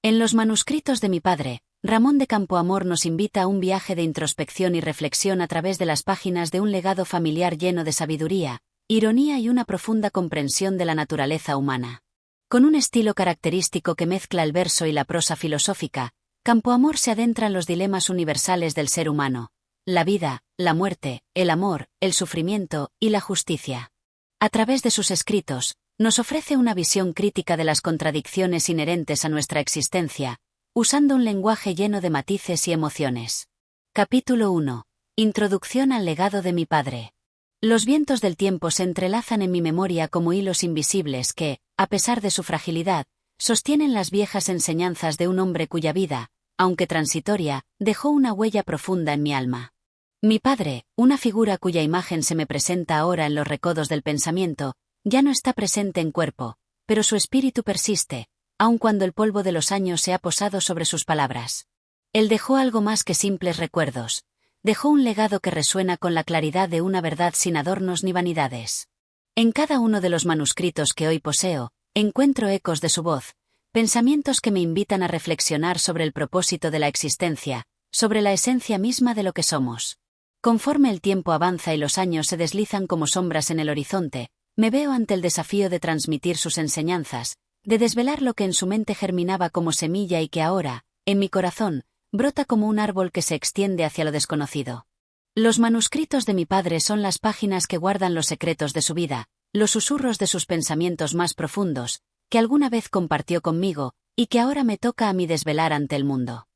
En los manuscritos de mi padre, Ramón de Campoamor nos invita a un viaje de introspección y reflexión a través de las páginas de un legado familiar lleno de sabiduría, ironía y una profunda comprensión de la naturaleza humana. Con un estilo característico que mezcla el verso y la prosa filosófica, Campoamor se adentra en los dilemas universales del ser humano: la vida, la muerte, el amor, el sufrimiento y la justicia. A través de sus escritos, nos ofrece una visión crítica de las contradicciones inherentes a nuestra existencia, usando un lenguaje lleno de matices y emociones. Capítulo 1. Introducción al legado de mi padre. Los vientos del tiempo se entrelazan en mi memoria como hilos invisibles que, a pesar de su fragilidad, sostienen las viejas enseñanzas de un hombre cuya vida, aunque transitoria, dejó una huella profunda en mi alma. Mi padre, una figura cuya imagen se me presenta ahora en los recodos del pensamiento, ya no está presente en cuerpo, pero su espíritu persiste, aun cuando el polvo de los años se ha posado sobre sus palabras. Él dejó algo más que simples recuerdos, dejó un legado que resuena con la claridad de una verdad sin adornos ni vanidades. En cada uno de los manuscritos que hoy poseo, encuentro ecos de su voz, pensamientos que me invitan a reflexionar sobre el propósito de la existencia, sobre la esencia misma de lo que somos. Conforme el tiempo avanza y los años se deslizan como sombras en el horizonte, me veo ante el desafío de transmitir sus enseñanzas, de desvelar lo que en su mente germinaba como semilla y que ahora, en mi corazón, brota como un árbol que se extiende hacia lo desconocido. Los manuscritos de mi padre son las páginas que guardan los secretos de su vida, los susurros de sus pensamientos más profundos, que alguna vez compartió conmigo, y que ahora me toca a mí desvelar ante el mundo.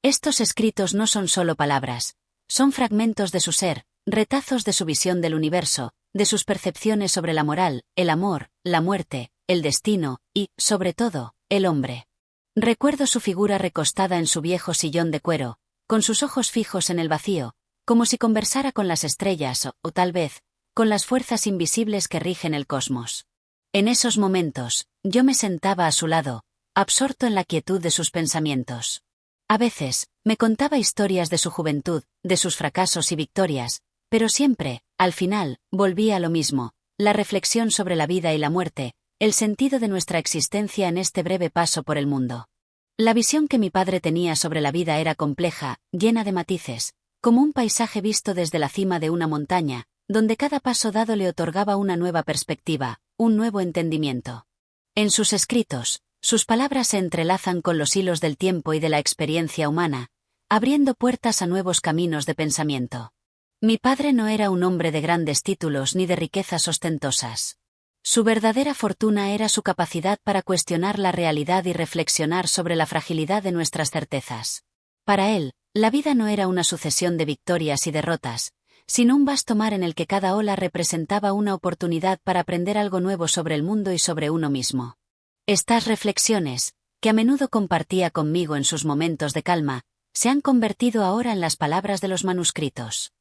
Estos escritos no son solo palabras, son fragmentos de su ser, retazos de su visión del universo, de sus percepciones sobre la moral, el amor, la muerte, el destino, y, sobre todo, el hombre. Recuerdo su figura recostada en su viejo sillón de cuero, con sus ojos fijos en el vacío, como si conversara con las estrellas o tal vez, con las fuerzas invisibles que rigen el cosmos. En esos momentos, yo me sentaba a su lado, absorto en la quietud de sus pensamientos. A veces, me contaba historias de su juventud, de sus fracasos y victorias, pero siempre, al final, volvía a lo mismo, la reflexión sobre la vida y la muerte, el sentido de nuestra existencia en este breve paso por el mundo. La visión que mi padre tenía sobre la vida era compleja, llena de matices, como un paisaje visto desde la cima de una montaña, donde cada paso dado le otorgaba una nueva perspectiva, un nuevo entendimiento. En sus escritos, sus palabras se entrelazan con los hilos del tiempo y de la experiencia humana, abriendo puertas a nuevos caminos de pensamiento. Mi padre no era un hombre de grandes títulos ni de riquezas ostentosas. Su verdadera fortuna era su capacidad para cuestionar la realidad y reflexionar sobre la fragilidad de nuestras certezas. Para él, la vida no era una sucesión de victorias y derrotas, sino un vasto mar en el que cada ola representaba una oportunidad para aprender algo nuevo sobre el mundo y sobre uno mismo. Estas reflexiones, que a menudo compartía conmigo en sus momentos de calma, se han convertido ahora en las palabras de los manuscritos.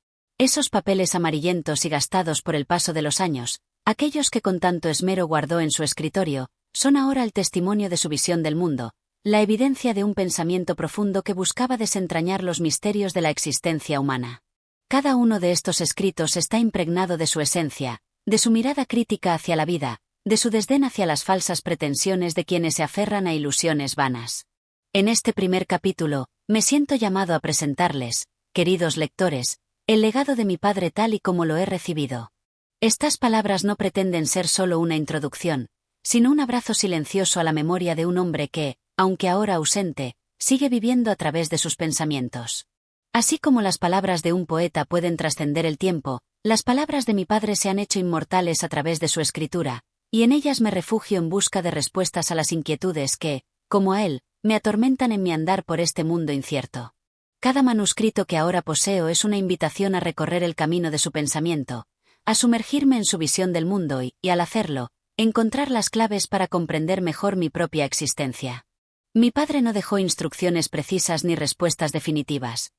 Esos papeles amarillentos y gastados por el paso de los años, aquellos que con tanto esmero guardó en su escritorio, son ahora el testimonio de su visión del mundo, la evidencia de un pensamiento profundo que buscaba desentrañar los misterios de la existencia humana. Cada uno de estos escritos está impregnado de su esencia, de su mirada crítica hacia la vida, de su desdén hacia las falsas pretensiones de quienes se aferran a ilusiones vanas. En este primer capítulo, me siento llamado a presentarles, queridos lectores, el legado de mi padre tal y como lo he recibido. Estas palabras no pretenden ser solo una introducción, sino un abrazo silencioso a la memoria de un hombre que, aunque ahora ausente, sigue viviendo a través de sus pensamientos. Así como las palabras de un poeta pueden trascender el tiempo, las palabras de mi padre se han hecho inmortales a través de su escritura, y en ellas me refugio en busca de respuestas a las inquietudes que, como a él, me atormentan en mi andar por este mundo incierto. Cada manuscrito que ahora poseo es una invitación a recorrer el camino de su pensamiento, a sumergirme en su visión del mundo y, al hacerlo, encontrar las claves para comprender mejor mi propia existencia. Mi padre no dejó instrucciones precisas ni respuestas definitivas.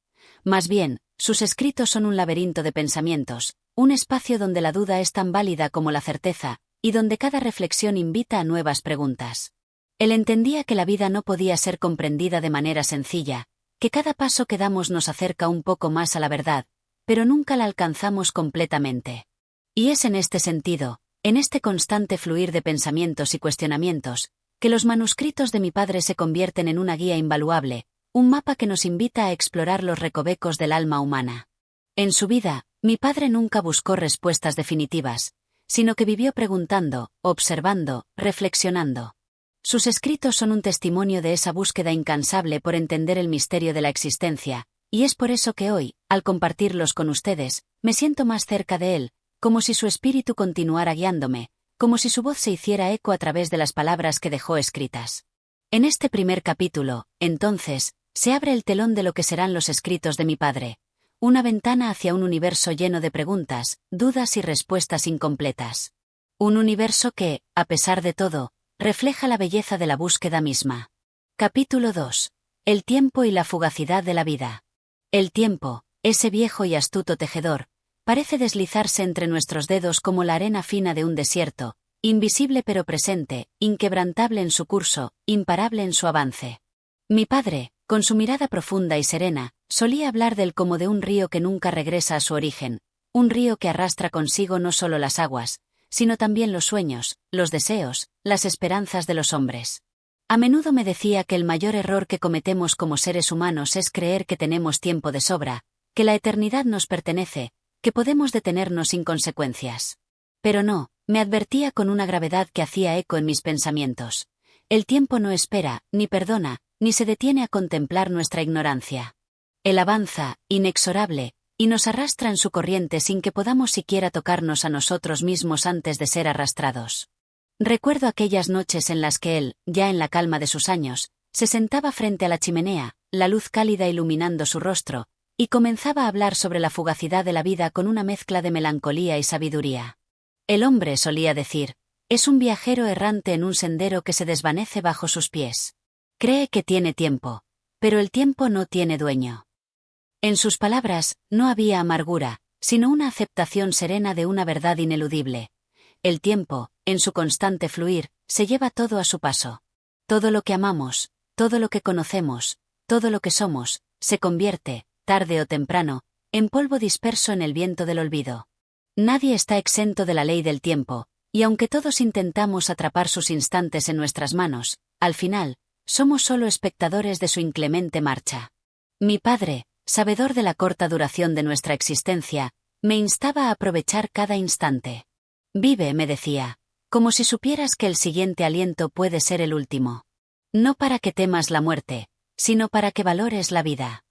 Más bien, sus escritos son un laberinto de pensamientos, un espacio donde la duda es tan válida como la certeza, y donde cada reflexión invita a nuevas preguntas. Él entendía que la vida no podía ser comprendida de manera sencilla, que cada paso que damos nos acerca un poco más a la verdad, pero nunca la alcanzamos completamente. Y es en este sentido, en este constante fluir de pensamientos y cuestionamientos, que los manuscritos de mi padre se convierten en una guía invaluable, un mapa que nos invita a explorar los recovecos del alma humana. En su vida, mi padre nunca buscó respuestas definitivas, sino que vivió preguntando, observando, reflexionando. Sus escritos son un testimonio de esa búsqueda incansable por entender el misterio de la existencia, y es por eso que hoy, al compartirlos con ustedes, me siento más cerca de él, como si su espíritu continuara guiándome, como si su voz se hiciera eco a través de las palabras que dejó escritas. En este primer capítulo, entonces, se abre el telón de lo que serán los escritos de mi padre, una ventana hacia un universo lleno de preguntas, dudas y respuestas incompletas. Un universo que, a pesar de todo, refleja la belleza de la búsqueda misma. Capítulo 2. El tiempo y la fugacidad de la vida. El tiempo, ese viejo y astuto tejedor, parece deslizarse entre nuestros dedos como la arena fina de un desierto, invisible pero presente, inquebrantable en su curso, imparable en su avance. Mi padre, con su mirada profunda y serena, solía hablar del como de un río que nunca regresa a su origen, un río que arrastra consigo no solo las aguas, sino también los sueños, los deseos, las esperanzas de los hombres. A menudo me decía que el mayor error que cometemos como seres humanos es creer que tenemos tiempo de sobra, que la eternidad nos pertenece, que podemos detenernos sin consecuencias. Pero no, me advertía con una gravedad que hacía eco en mis pensamientos. El tiempo no espera, ni perdona, ni se detiene a contemplar nuestra ignorancia. Él avanza, inexorable, y nos arrastra en su corriente sin que podamos siquiera tocarnos a nosotros mismos antes de ser arrastrados. Recuerdo aquellas noches en las que él, ya en la calma de sus años, se sentaba frente a la chimenea, la luz cálida iluminando su rostro, y comenzaba a hablar sobre la fugacidad de la vida con una mezcla de melancolía y sabiduría. El hombre, solía decir, es un viajero errante en un sendero que se desvanece bajo sus pies. Cree que tiene tiempo, pero el tiempo no tiene dueño. En sus palabras, no había amargura, sino una aceptación serena de una verdad ineludible. El tiempo, en su constante fluir, se lleva todo a su paso. Todo lo que amamos, todo lo que conocemos, todo lo que somos, se convierte, tarde o temprano, en polvo disperso en el viento del olvido. Nadie está exento de la ley del tiempo, y aunque todos intentamos atrapar sus instantes en nuestras manos, al final, somos solo espectadores de su inclemente marcha. Mi padre, sabedor de la corta duración de nuestra existencia, me instaba a aprovechar cada instante. Vive, me decía, como si supieras que el siguiente aliento puede ser el último. No para que temas la muerte, sino para que valores la vida.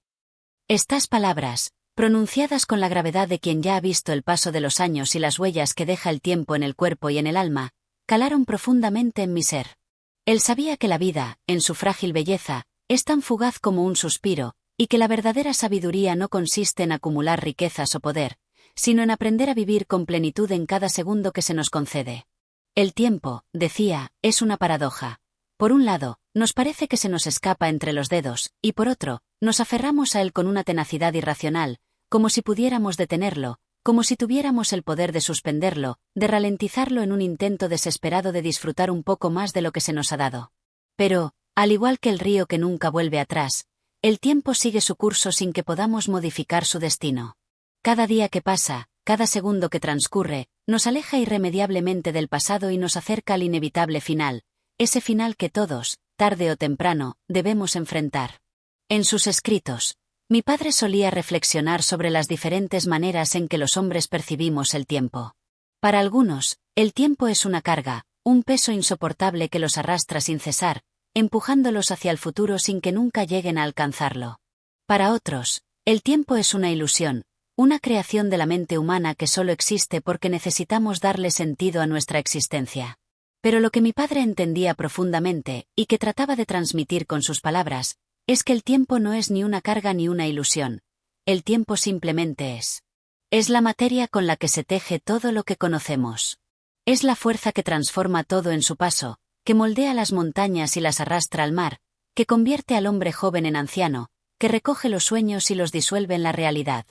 Estas palabras, pronunciadas con la gravedad de quien ya ha visto el paso de los años y las huellas que deja el tiempo en el cuerpo y en el alma, calaron profundamente en mi ser. Él sabía que la vida, en su frágil belleza, es tan fugaz como un suspiro, y que la verdadera sabiduría no consiste en acumular riquezas o poder, sino en aprender a vivir con plenitud en cada segundo que se nos concede. El tiempo, decía, es una paradoja. Por un lado, nos parece que se nos escapa entre los dedos, y por otro, nos aferramos a él con una tenacidad irracional, como si pudiéramos detenerlo, como si tuviéramos el poder de suspenderlo, de ralentizarlo en un intento desesperado de disfrutar un poco más de lo que se nos ha dado. Pero, al igual que el río que nunca vuelve atrás, el tiempo sigue su curso sin que podamos modificar su destino. Cada día que pasa, cada segundo que transcurre, nos aleja irremediablemente del pasado y nos acerca al inevitable final, ese final que todos, tarde o temprano, debemos enfrentar. En sus escritos, mi padre solía reflexionar sobre las diferentes maneras en que los hombres percibimos el tiempo. Para algunos, el tiempo es una carga, un peso insoportable que los arrastra sin cesar, empujándolos hacia el futuro sin que nunca lleguen a alcanzarlo. Para otros, el tiempo es una ilusión, una creación de la mente humana que solo existe porque necesitamos darle sentido a nuestra existencia. Pero lo que mi padre entendía profundamente, y que trataba de transmitir con sus palabras, es que el tiempo no es ni una carga ni una ilusión. El tiempo simplemente es. Es la materia con la que se teje todo lo que conocemos. Es la fuerza que transforma todo en su paso, que moldea las montañas y las arrastra al mar, que convierte al hombre joven en anciano, que recoge los sueños y los disuelve en la realidad.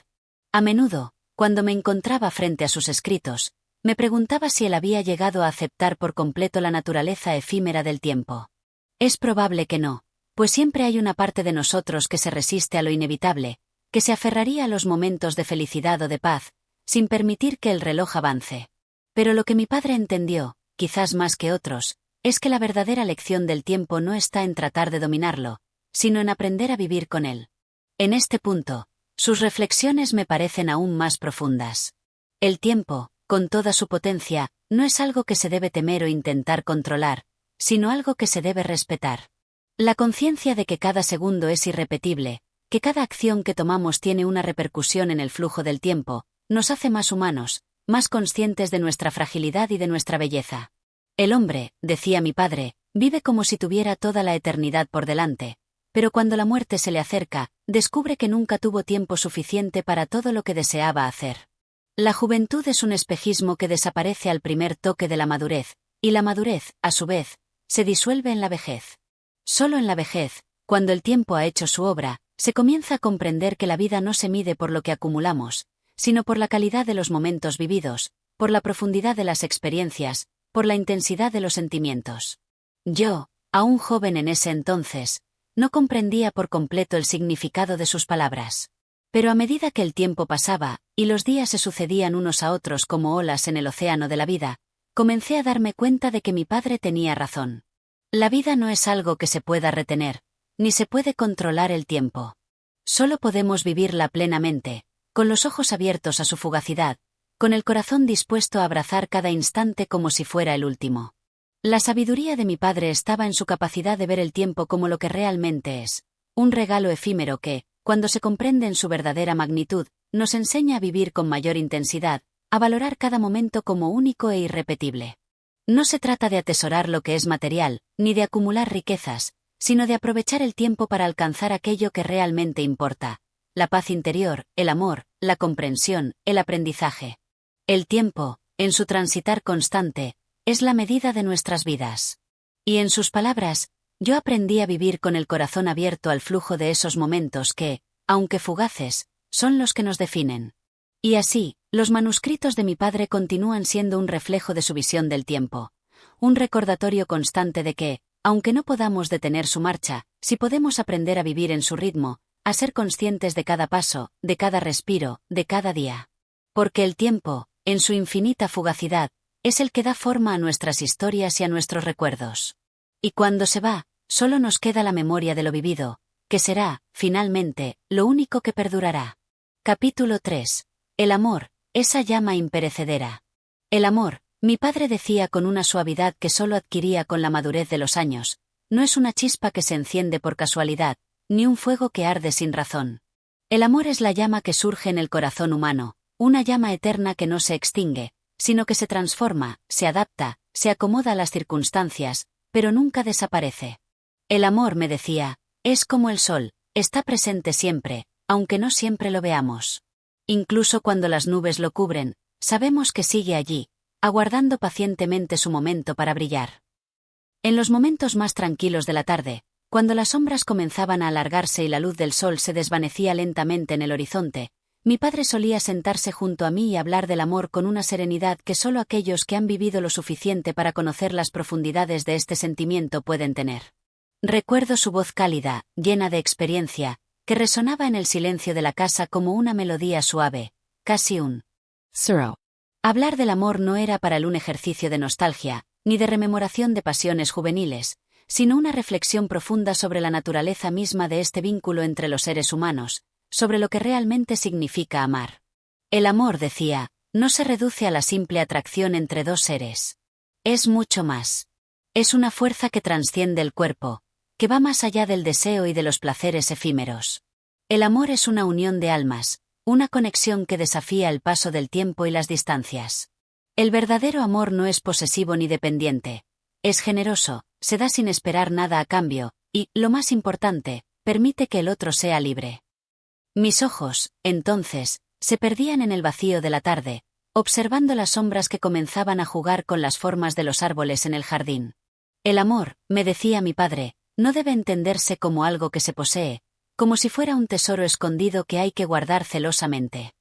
A menudo, cuando me encontraba frente a sus escritos, me preguntaba si él había llegado a aceptar por completo la naturaleza efímera del tiempo. Es probable que no, pues siempre hay una parte de nosotros que se resiste a lo inevitable, que se aferraría a los momentos de felicidad o de paz, sin permitir que el reloj avance. Pero lo que mi padre entendió, quizás más que otros, es que la verdadera lección del tiempo no está en tratar de dominarlo, sino en aprender a vivir con él. En este punto, sus reflexiones me parecen aún más profundas. El tiempo, con toda su potencia, no es algo que se debe temer o intentar controlar, sino algo que se debe respetar. La conciencia de que cada segundo es irrepetible, que cada acción que tomamos tiene una repercusión en el flujo del tiempo, nos hace más humanos, más conscientes de nuestra fragilidad y de nuestra belleza. El hombre, decía mi padre, vive como si tuviera toda la eternidad por delante, pero cuando la muerte se le acerca, descubre que nunca tuvo tiempo suficiente para todo lo que deseaba hacer. La juventud es un espejismo que desaparece al primer toque de la madurez, y la madurez, a su vez, se disuelve en la vejez. Solo en la vejez, cuando el tiempo ha hecho su obra, se comienza a comprender que la vida no se mide por lo que acumulamos, sino por la calidad de los momentos vividos, por la profundidad de las experiencias, por la intensidad de los sentimientos. Yo, aún joven en ese entonces, no comprendía por completo el significado de sus palabras. Pero a medida que el tiempo pasaba, y los días se sucedían unos a otros como olas en el océano de la vida, comencé a darme cuenta de que mi padre tenía razón. La vida no es algo que se pueda retener, ni se puede controlar el tiempo. Solo podemos vivirla plenamente, con los ojos abiertos a su fugacidad, con el corazón dispuesto a abrazar cada instante como si fuera el último. La sabiduría de mi padre estaba en su capacidad de ver el tiempo como lo que realmente es, un regalo efímero que, cuando se comprende en su verdadera magnitud, nos enseña a vivir con mayor intensidad, a valorar cada momento como único e irrepetible. No se trata de atesorar lo que es material, ni de acumular riquezas, sino de aprovechar el tiempo para alcanzar aquello que realmente importa: la paz interior, el amor, la comprensión, el aprendizaje. El tiempo, en su transitar constante, es la medida de nuestras vidas. Y en sus palabras, yo aprendí a vivir con el corazón abierto al flujo de esos momentos que, aunque fugaces, son los que nos definen. Y así, los manuscritos de mi padre continúan siendo un reflejo de su visión del tiempo, un recordatorio constante de que, aunque no podamos detener su marcha, sí podemos aprender a vivir en su ritmo, a ser conscientes de cada paso, de cada respiro, de cada día. Porque el tiempo, en su infinita fugacidad, es el que da forma a nuestras historias y a nuestros recuerdos. Y cuando se va, solo nos queda la memoria de lo vivido, que será, finalmente, lo único que perdurará. Capítulo 3. El amor, esa llama imperecedera. El amor, mi padre decía con una suavidad que solo adquiría con la madurez de los años, no es una chispa que se enciende por casualidad, ni un fuego que arde sin razón. El amor es la llama que surge en el corazón humano, una llama eterna que no se extingue, sino que se transforma, se adapta, se acomoda a las circunstancias, pero nunca desaparece. El amor, me decía, es como el sol, está presente siempre, aunque no siempre lo veamos. Incluso cuando las nubes lo cubren, sabemos que sigue allí, aguardando pacientemente su momento para brillar. En los momentos más tranquilos de la tarde, cuando las sombras comenzaban a alargarse y la luz del sol se desvanecía lentamente en el horizonte, mi padre solía sentarse junto a mí y hablar del amor con una serenidad que solo aquellos que han vivido lo suficiente para conocer las profundidades de este sentimiento pueden tener. Recuerdo su voz cálida, llena de experiencia, que resonaba en el silencio de la casa como una melodía suave, casi un surround. Hablar del amor no era para él un ejercicio de nostalgia, ni de rememoración de pasiones juveniles, sino una reflexión profunda sobre la naturaleza misma de este vínculo entre los seres humanos, sobre lo que realmente significa amar. El amor, decía, no se reduce a la simple atracción entre dos seres. Es mucho más. Es una fuerza que trasciende el cuerpo, que va más allá del deseo y de los placeres efímeros. El amor es una unión de almas, una conexión que desafía el paso del tiempo y las distancias. El verdadero amor no es posesivo ni dependiente. Es generoso, se da sin esperar nada a cambio, y, lo más importante, permite que el otro sea libre. Mis ojos, entonces, se perdían en el vacío de la tarde, observando las sombras que comenzaban a jugar con las formas de los árboles en el jardín. El amor, me decía mi padre, no debe entenderse como algo que se posee, como si fuera un tesoro escondido que hay que guardar celosamente.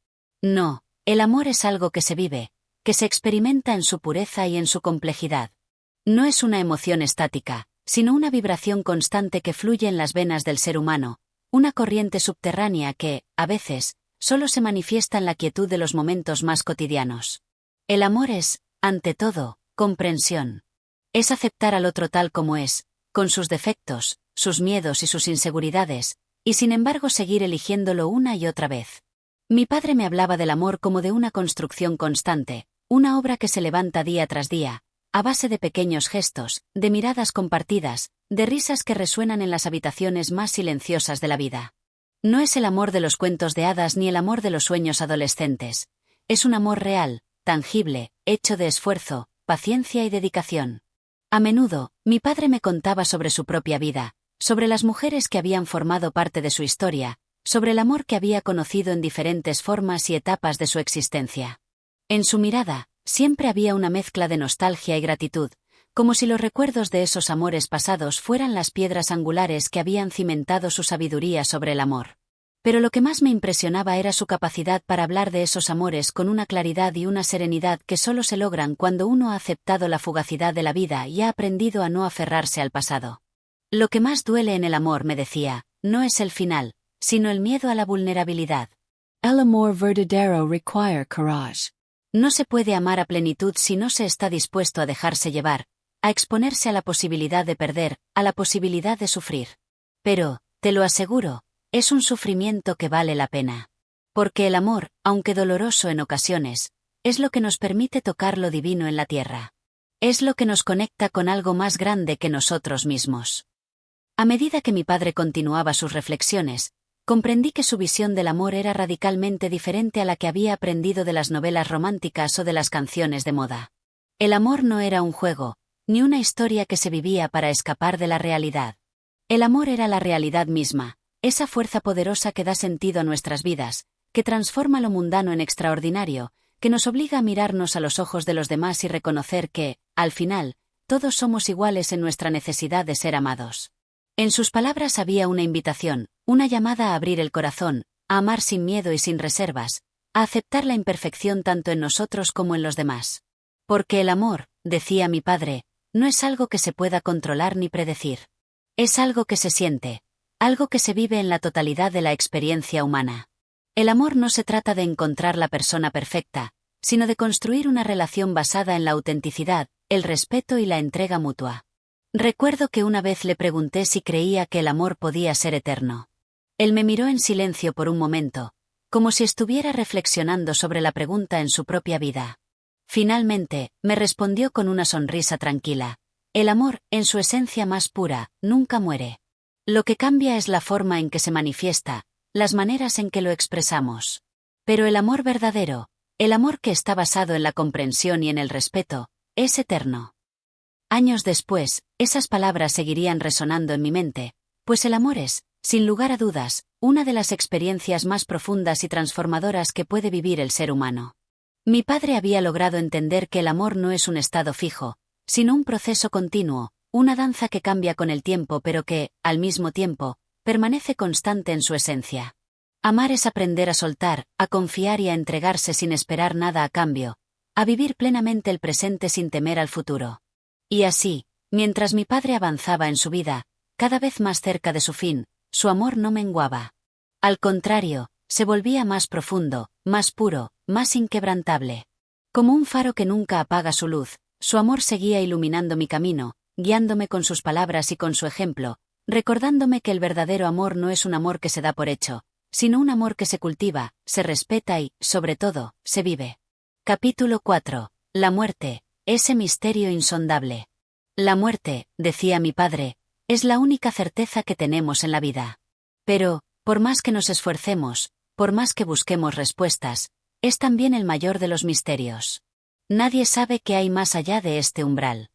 No, el amor es algo que se vive, que se experimenta en su pureza y en su complejidad. No es una emoción estática, sino una vibración constante que fluye en las venas del ser humano, una corriente subterránea que, a veces, solo se manifiesta en la quietud de los momentos más cotidianos. El amor es, ante todo, comprensión. Es aceptar al otro tal como es, con sus defectos, sus miedos y sus inseguridades, y sin embargo seguir eligiéndolo una y otra vez. Mi padre me hablaba del amor como de una construcción constante, una obra que se levanta día tras día, a base de pequeños gestos, de miradas compartidas, de risas que resuenan en las habitaciones más silenciosas de la vida. No es el amor de los cuentos de hadas ni el amor de los sueños adolescentes. Es un amor real, tangible, hecho de esfuerzo, paciencia y dedicación. A menudo, mi padre me contaba sobre su propia vida, sobre las mujeres que habían formado parte de su historia, sobre el amor que había conocido en diferentes formas y etapas de su existencia. En su mirada, siempre había una mezcla de nostalgia y gratitud, como si los recuerdos de esos amores pasados fueran las piedras angulares que habían cimentado su sabiduría sobre el amor. Pero lo que más me impresionaba era su capacidad para hablar de esos amores con una claridad y una serenidad que solo se logran cuando uno ha aceptado la fugacidad de la vida y ha aprendido a no aferrarse al pasado. Lo que más duele en el amor, me decía, no es el final, sino el miedo a la vulnerabilidad. El amor verdadero requiere courage. No se puede amar a plenitud si no se está dispuesto a dejarse llevar, a exponerse a la posibilidad de perder, a la posibilidad de sufrir. Pero, te lo aseguro, es un sufrimiento que vale la pena. Porque el amor, aunque doloroso en ocasiones, es lo que nos permite tocar lo divino en la tierra. Es lo que nos conecta con algo más grande que nosotros mismos. A medida que mi padre continuaba sus reflexiones, comprendí que su visión del amor era radicalmente diferente a la que había aprendido de las novelas románticas o de las canciones de moda. El amor no era un juego, ni una historia que se vivía para escapar de la realidad. El amor era la realidad misma, esa fuerza poderosa que da sentido a nuestras vidas, que transforma lo mundano en extraordinario, que nos obliga a mirarnos a los ojos de los demás y reconocer que, al final, todos somos iguales en nuestra necesidad de ser amados. En sus palabras había una invitación, una llamada a abrir el corazón, a amar sin miedo y sin reservas, a aceptar la imperfección tanto en nosotros como en los demás. Porque el amor, decía mi padre, no es algo que se pueda controlar ni predecir. Es algo que se siente, algo que se vive en la totalidad de la experiencia humana. El amor no se trata de encontrar la persona perfecta, sino de construir una relación basada en la autenticidad, el respeto y la entrega mutua. Recuerdo que una vez le pregunté si creía que el amor podía ser eterno. Él me miró en silencio por un momento, como si estuviera reflexionando sobre la pregunta en su propia vida. Finalmente, me respondió con una sonrisa tranquila. El amor, en su esencia más pura, nunca muere. Lo que cambia es la forma en que se manifiesta, las maneras en que lo expresamos. Pero el amor verdadero, el amor que está basado en la comprensión y en el respeto, es eterno. Años después, esas palabras seguirían resonando en mi mente, pues el amor es, sin lugar a dudas, una de las experiencias más profundas y transformadoras que puede vivir el ser humano. Mi padre había logrado entender que el amor no es un estado fijo, sino un proceso continuo, una danza que cambia con el tiempo pero que, al mismo tiempo, permanece constante en su esencia. Amar es aprender a soltar, a confiar y a entregarse sin esperar nada a cambio, a vivir plenamente el presente sin temer al futuro. Y así, mientras mi padre avanzaba en su vida, cada vez más cerca de su fin, su amor no menguaba. Al contrario, se volvía más profundo, más puro, más inquebrantable. Como un faro que nunca apaga su luz, su amor seguía iluminando mi camino, guiándome con sus palabras y con su ejemplo, recordándome que el verdadero amor no es un amor que se da por hecho, sino un amor que se cultiva, se respeta y, sobre todo, se vive. Capítulo 4. La muerte, ese misterio insondable. La muerte, decía mi padre, es la única certeza que tenemos en la vida. Pero, por más que nos esfuercemos, por más que busquemos respuestas, es también el mayor de los misterios. Nadie sabe qué hay más allá de este umbral.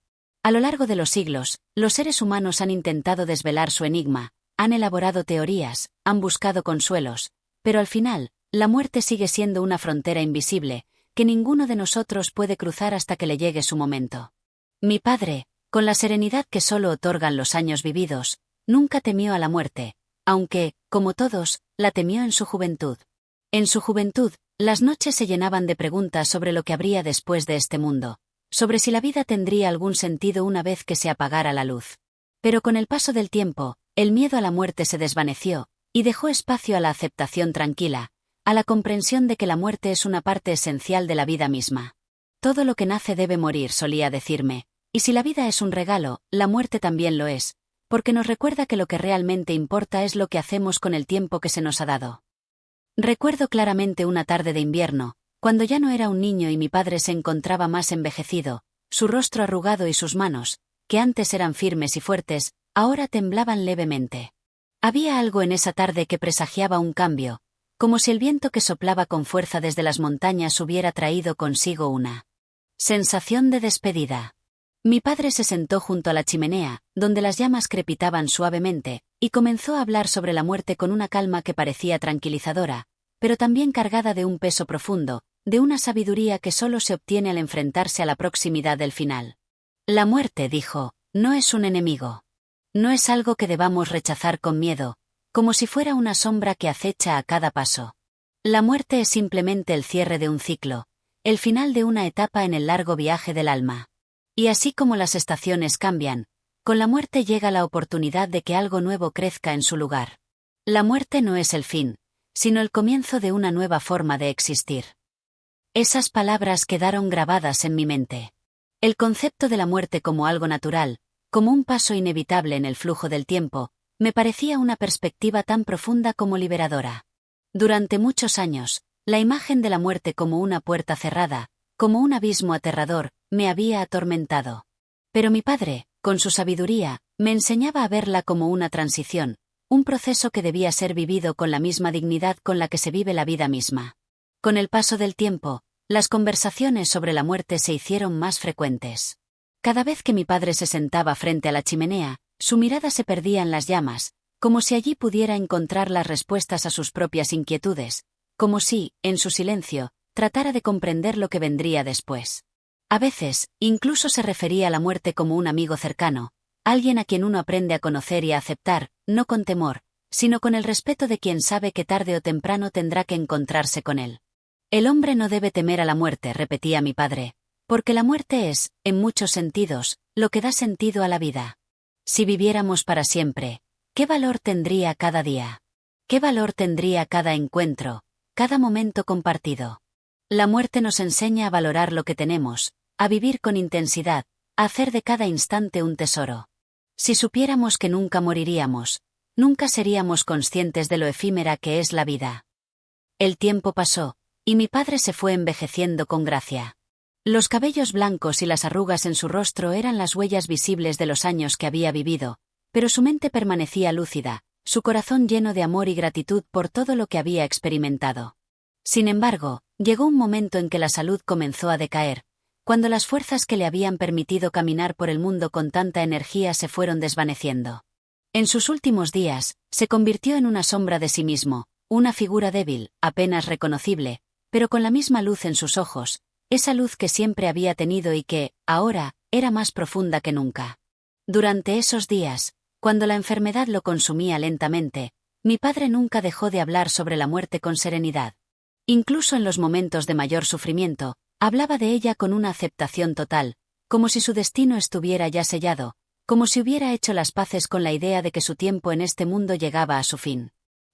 A lo largo de los siglos, los seres humanos han intentado desvelar su enigma, han elaborado teorías, han buscado consuelos, pero al final, la muerte sigue siendo una frontera invisible, que ninguno de nosotros puede cruzar hasta que le llegue su momento. Mi padre, con la serenidad que solo otorgan los años vividos, nunca temió a la muerte, aunque, como todos, la temió en su juventud. En su juventud, las noches se llenaban de preguntas sobre lo que habría después de este mundo, sobre si la vida tendría algún sentido una vez que se apagara la luz. Pero con el paso del tiempo, el miedo a la muerte se desvaneció, y dejó espacio a la aceptación tranquila, a la comprensión de que la muerte es una parte esencial de la vida misma. Todo lo que nace debe morir, solía decirme, Y si la vida es un regalo, la muerte también lo es, porque nos recuerda que lo que realmente importa es lo que hacemos con el tiempo que se nos ha dado. Recuerdo claramente una tarde de invierno, cuando ya no era un niño y mi padre se encontraba más envejecido, su rostro arrugado y sus manos, que antes eran firmes y fuertes, ahora temblaban levemente. Había algo en esa tarde que presagiaba un cambio, como si el viento que soplaba con fuerza desde las montañas hubiera traído consigo una sensación de despedida. Mi padre se sentó junto a la chimenea, donde las llamas crepitaban suavemente, y comenzó a hablar sobre la muerte con una calma que parecía tranquilizadora, pero también cargada de un peso profundo, de una sabiduría que solo se obtiene al enfrentarse a la proximidad del final. La muerte, dijo, no es un enemigo. No es algo que debamos rechazar con miedo, como si fuera una sombra que acecha a cada paso. La muerte es simplemente el cierre de un ciclo, el final de una etapa en el largo viaje del alma. Y así como las estaciones cambian, con la muerte llega la oportunidad de que algo nuevo crezca en su lugar. La muerte no es el fin, sino el comienzo de una nueva forma de existir. Esas palabras quedaron grabadas en mi mente. El concepto de la muerte como algo natural, como un paso inevitable en el flujo del tiempo, me parecía una perspectiva tan profunda como liberadora. Durante muchos años, la imagen de la muerte como una puerta cerrada, como un abismo aterrador, me había atormentado. Pero mi padre, con su sabiduría, me enseñaba a verla como una transición, un proceso que debía ser vivido con la misma dignidad con la que se vive la vida misma. Con el paso del tiempo, las conversaciones sobre la muerte se hicieron más frecuentes. Cada vez que mi padre se sentaba frente a la chimenea, su mirada se perdía en las llamas, como si allí pudiera encontrar las respuestas a sus propias inquietudes, como si, en su silencio, tratara de comprender lo que vendría después. A veces, incluso se refería a la muerte como un amigo cercano, alguien a quien uno aprende a conocer y a aceptar, no con temor, sino con el respeto de quien sabe que tarde o temprano tendrá que encontrarse con él. El hombre no debe temer a la muerte, repetía mi padre, porque la muerte es, en muchos sentidos, lo que da sentido a la vida. Si viviéramos para siempre, ¿qué valor tendría cada día? ¿Qué valor tendría cada encuentro, cada momento compartido? La muerte nos enseña a valorar lo que tenemos, a vivir con intensidad, a hacer de cada instante un tesoro. Si supiéramos que nunca moriríamos, nunca seríamos conscientes de lo efímera que es la vida. El tiempo pasó, y mi padre se fue envejeciendo con gracia. Los cabellos blancos y las arrugas en su rostro eran las huellas visibles de los años que había vivido, pero su mente permanecía lúcida, su corazón lleno de amor y gratitud por todo lo que había experimentado. Sin embargo, llegó un momento en que la salud comenzó a decaer, cuando las fuerzas que le habían permitido caminar por el mundo con tanta energía se fueron desvaneciendo. En sus últimos días, se convirtió en una sombra de sí mismo, una figura débil, apenas reconocible, pero con la misma luz en sus ojos, esa luz que siempre había tenido y que, ahora, era más profunda que nunca. Durante esos días, cuando la enfermedad lo consumía lentamente, mi padre nunca dejó de hablar sobre la muerte con serenidad. Incluso en los momentos de mayor sufrimiento, hablaba de ella con una aceptación total, como si su destino estuviera ya sellado, como si hubiera hecho las paces con la idea de que su tiempo en este mundo llegaba a su fin.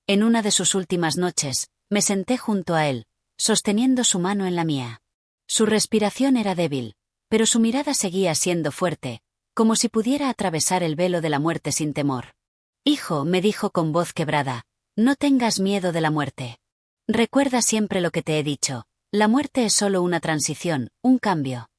En una de sus últimas noches, me senté junto a él, sosteniendo su mano en la mía. Su respiración era débil, pero su mirada seguía siendo fuerte, como si pudiera atravesar el velo de la muerte sin temor. «Hijo», me dijo con voz quebrada, «no tengas miedo de la muerte. Recuerda siempre lo que te he dicho, la muerte es solo una transición, un cambio.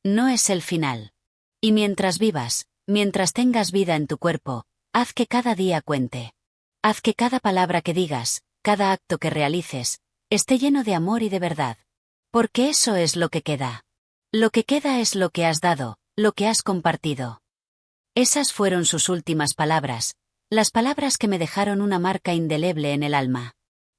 No es el final. Y mientras vivas, mientras tengas vida en tu cuerpo, haz que cada día cuente. Haz que cada palabra que digas, cada acto que realices, esté lleno de amor y de verdad. Porque eso es lo que queda. Lo que queda es lo que has dado, lo que has compartido». Esas fueron sus últimas palabras, las palabras que me dejaron una marca indeleble en el alma.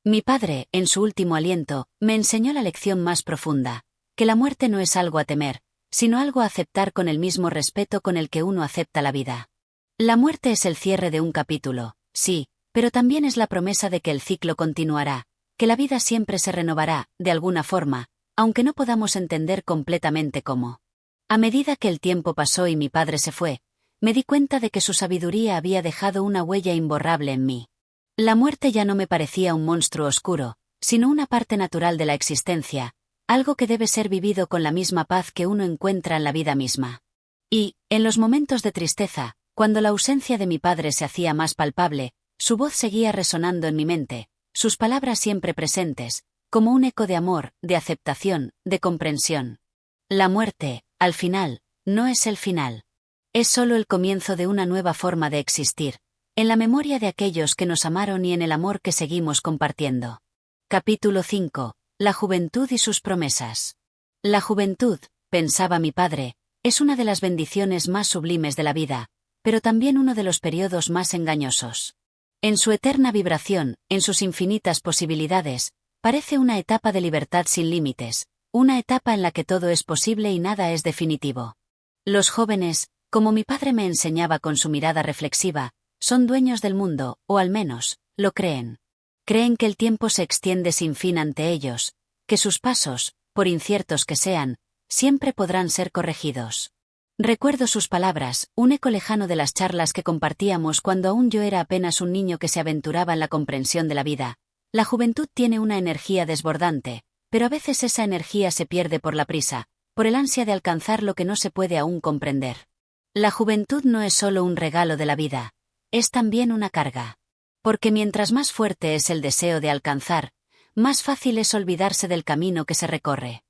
Mi padre, en su último aliento, me enseñó la lección más profunda, que la muerte no es algo a temer, sino algo a aceptar con el mismo respeto con el que uno acepta la vida. La muerte es el cierre de un capítulo, sí, pero también es la promesa de que el ciclo continuará, que la vida siempre se renovará, de alguna forma, aunque no podamos entender completamente cómo. A medida que el tiempo pasó y mi padre se fue, me di cuenta de que su sabiduría había dejado una huella imborrable en mí. La muerte ya no me parecía un monstruo oscuro, sino una parte natural de la existencia, algo que debe ser vivido con la misma paz que uno encuentra en la vida misma. Y, en los momentos de tristeza, cuando la ausencia de mi padre se hacía más palpable, su voz seguía resonando en mi mente, sus palabras siempre presentes, como un eco de amor, de aceptación, de comprensión. La muerte, al final, no es el final. Es solo el comienzo de una nueva forma de existir, en la memoria de aquellos que nos amaron y en el amor que seguimos compartiendo. Capítulo 5. La juventud y sus promesas. La juventud, pensaba mi padre, es una de las bendiciones más sublimes de la vida, pero también uno de los periodos más engañosos. En su eterna vibración, en sus infinitas posibilidades, parece una etapa de libertad sin límites, una etapa en la que todo es posible y nada es definitivo. Los jóvenes, como mi padre me enseñaba con su mirada reflexiva, son dueños del mundo, o al menos, lo creen. Creen que el tiempo se extiende sin fin ante ellos, que sus pasos, por inciertos que sean, siempre podrán ser corregidos. Recuerdo sus palabras, un eco lejano de las charlas que compartíamos cuando aún yo era apenas un niño que se aventuraba en la comprensión de la vida. La juventud tiene una energía desbordante, pero a veces esa energía se pierde por la prisa, por el ansia de alcanzar lo que no se puede aún comprender. La juventud no es solo un regalo de la vida, es también una carga. Porque mientras más fuerte es el deseo de alcanzar, más fácil es olvidarse del camino que se recorre.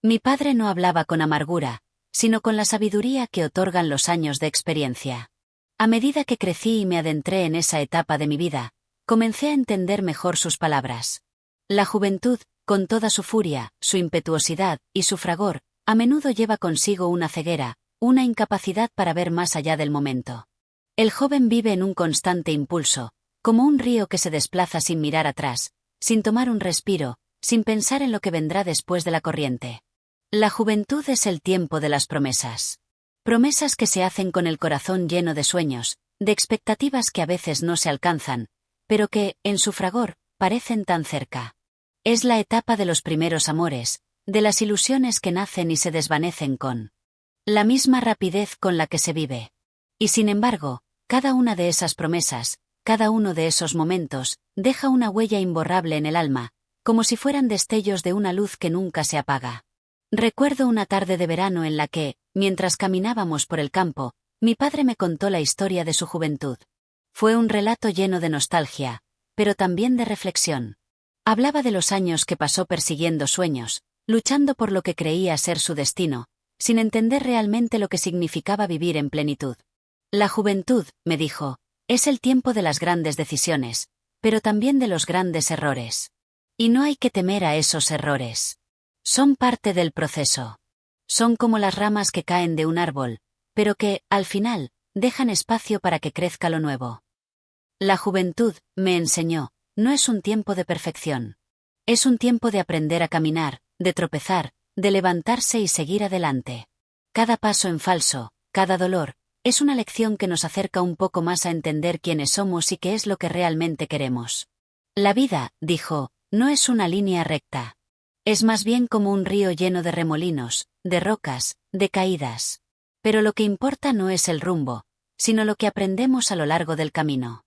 Mi padre no hablaba con amargura, sino con la sabiduría que otorgan los años de experiencia. A medida que crecí y me adentré en esa etapa de mi vida, comencé a entender mejor sus palabras. La juventud, con toda su furia, su impetuosidad y su fragor, a menudo lleva consigo una ceguera, una incapacidad para ver más allá del momento. El joven vive en un constante impulso, como un río que se desplaza sin mirar atrás, sin tomar un respiro, sin pensar en lo que vendrá después de la corriente. La juventud es el tiempo de las promesas. Promesas que se hacen con el corazón lleno de sueños, de expectativas que a veces no se alcanzan, pero que, en su fragor, parecen tan cerca. Es la etapa de los primeros amores, de las ilusiones que nacen y se desvanecen con la misma rapidez con la que se vive. Y sin embargo, cada una de esas promesas, cada uno de esos momentos, deja una huella imborrable en el alma, como si fueran destellos de una luz que nunca se apaga. Recuerdo una tarde de verano en la que, mientras caminábamos por el campo, mi padre me contó la historia de su juventud. Fue un relato lleno de nostalgia, pero también de reflexión. Hablaba de los años que pasó persiguiendo sueños, luchando por lo que creía ser su destino, sin entender realmente lo que significaba vivir en plenitud. La juventud, me dijo, es el tiempo de las grandes decisiones, pero también de los grandes errores. Y no hay que temer a esos errores. Son parte del proceso. Son como las ramas que caen de un árbol, pero que, al final, dejan espacio para que crezca lo nuevo. La juventud, me enseñó, no es un tiempo de perfección. Es un tiempo de aprender a caminar, de tropezar, de levantarse y seguir adelante. Cada paso en falso, cada dolor, es una lección que nos acerca un poco más a entender quiénes somos y qué es lo que realmente queremos. La vida, dijo, no es una línea recta. Es más bien como un río lleno de remolinos, de rocas, de caídas. Pero lo que importa no es el rumbo, sino lo que aprendemos a lo largo del camino.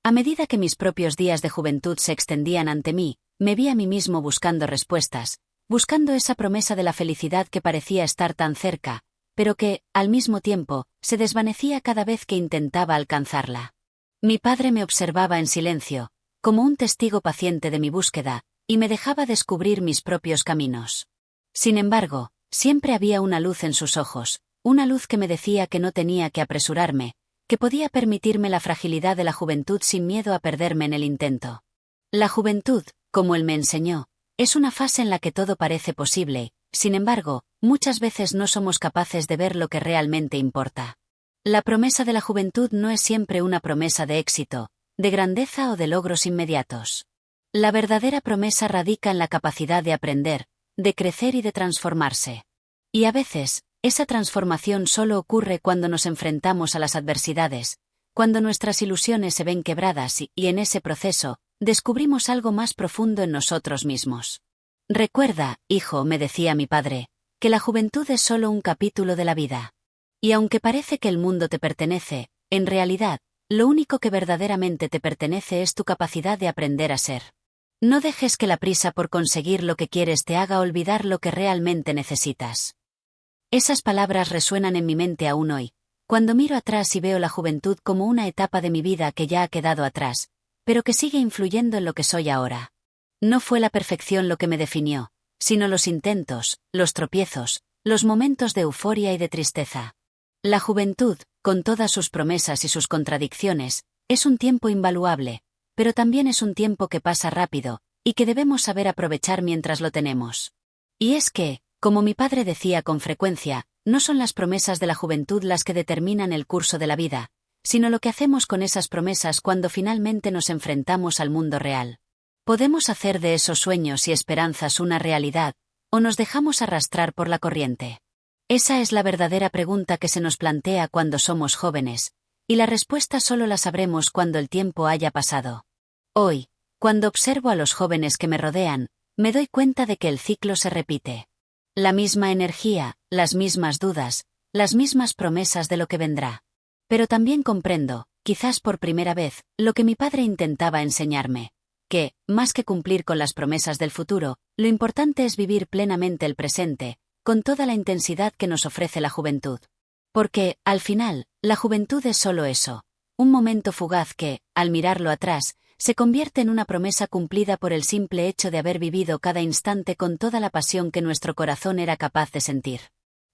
A medida que mis propios días de juventud se extendían ante mí, me vi a mí mismo buscando respuestas, buscando esa promesa de la felicidad que parecía estar tan cerca, pero que, al mismo tiempo, se desvanecía cada vez que intentaba alcanzarla. Mi padre me observaba en silencio, como un testigo paciente de mi búsqueda, y me dejaba descubrir mis propios caminos. Sin embargo, siempre había una luz en sus ojos, una luz que me decía que no tenía que apresurarme, que podía permitirme la fragilidad de la juventud sin miedo a perderme en el intento. La juventud, como él me enseñó, es una fase en la que todo parece posible, sin embargo, muchas veces no somos capaces de ver lo que realmente importa. La promesa de la juventud no es siempre una promesa de éxito, de grandeza o de logros inmediatos. La verdadera promesa radica en la capacidad de aprender, de crecer y de transformarse. Y a veces, esa transformación solo ocurre cuando nos enfrentamos a las adversidades, cuando nuestras ilusiones se ven quebradas y en ese proceso, descubrimos algo más profundo en nosotros mismos. Recuerda, hijo, me decía mi padre, que la juventud es solo un capítulo de la vida. Y aunque parece que el mundo te pertenece, en realidad, lo único que verdaderamente te pertenece es tu capacidad de aprender a ser. No dejes que la prisa por conseguir lo que quieres te haga olvidar lo que realmente necesitas. Esas palabras resuenan en mi mente aún hoy, cuando miro atrás y veo la juventud como una etapa de mi vida que ya ha quedado atrás, pero que sigue influyendo en lo que soy ahora. No fue la perfección lo que me definió, sino los intentos, los tropiezos, los momentos de euforia y de tristeza. La juventud, con todas sus promesas y sus contradicciones, es un tiempo invaluable, pero también es un tiempo que pasa rápido, y que debemos saber aprovechar mientras lo tenemos. Y es que, como mi padre decía con frecuencia, no son las promesas de la juventud las que determinan el curso de la vida, sino lo que hacemos con esas promesas cuando finalmente nos enfrentamos al mundo real. ¿Podemos hacer de esos sueños y esperanzas una realidad, o nos dejamos arrastrar por la corriente? Esa es la verdadera pregunta que se nos plantea cuando somos jóvenes, y la respuesta solo la sabremos cuando el tiempo haya pasado. Hoy, cuando observo a los jóvenes que me rodean, me doy cuenta de que el ciclo se repite. La misma energía, las mismas dudas, las mismas promesas de lo que vendrá. Pero también comprendo, quizás por primera vez, lo que mi padre intentaba enseñarme. Que, más que cumplir con las promesas del futuro, lo importante es vivir plenamente el presente, con toda la intensidad que nos ofrece la juventud. Porque, al final, la juventud es solo eso, un momento fugaz que, al mirarlo atrás, se convierte en una promesa cumplida por el simple hecho de haber vivido cada instante con toda la pasión que nuestro corazón era capaz de sentir.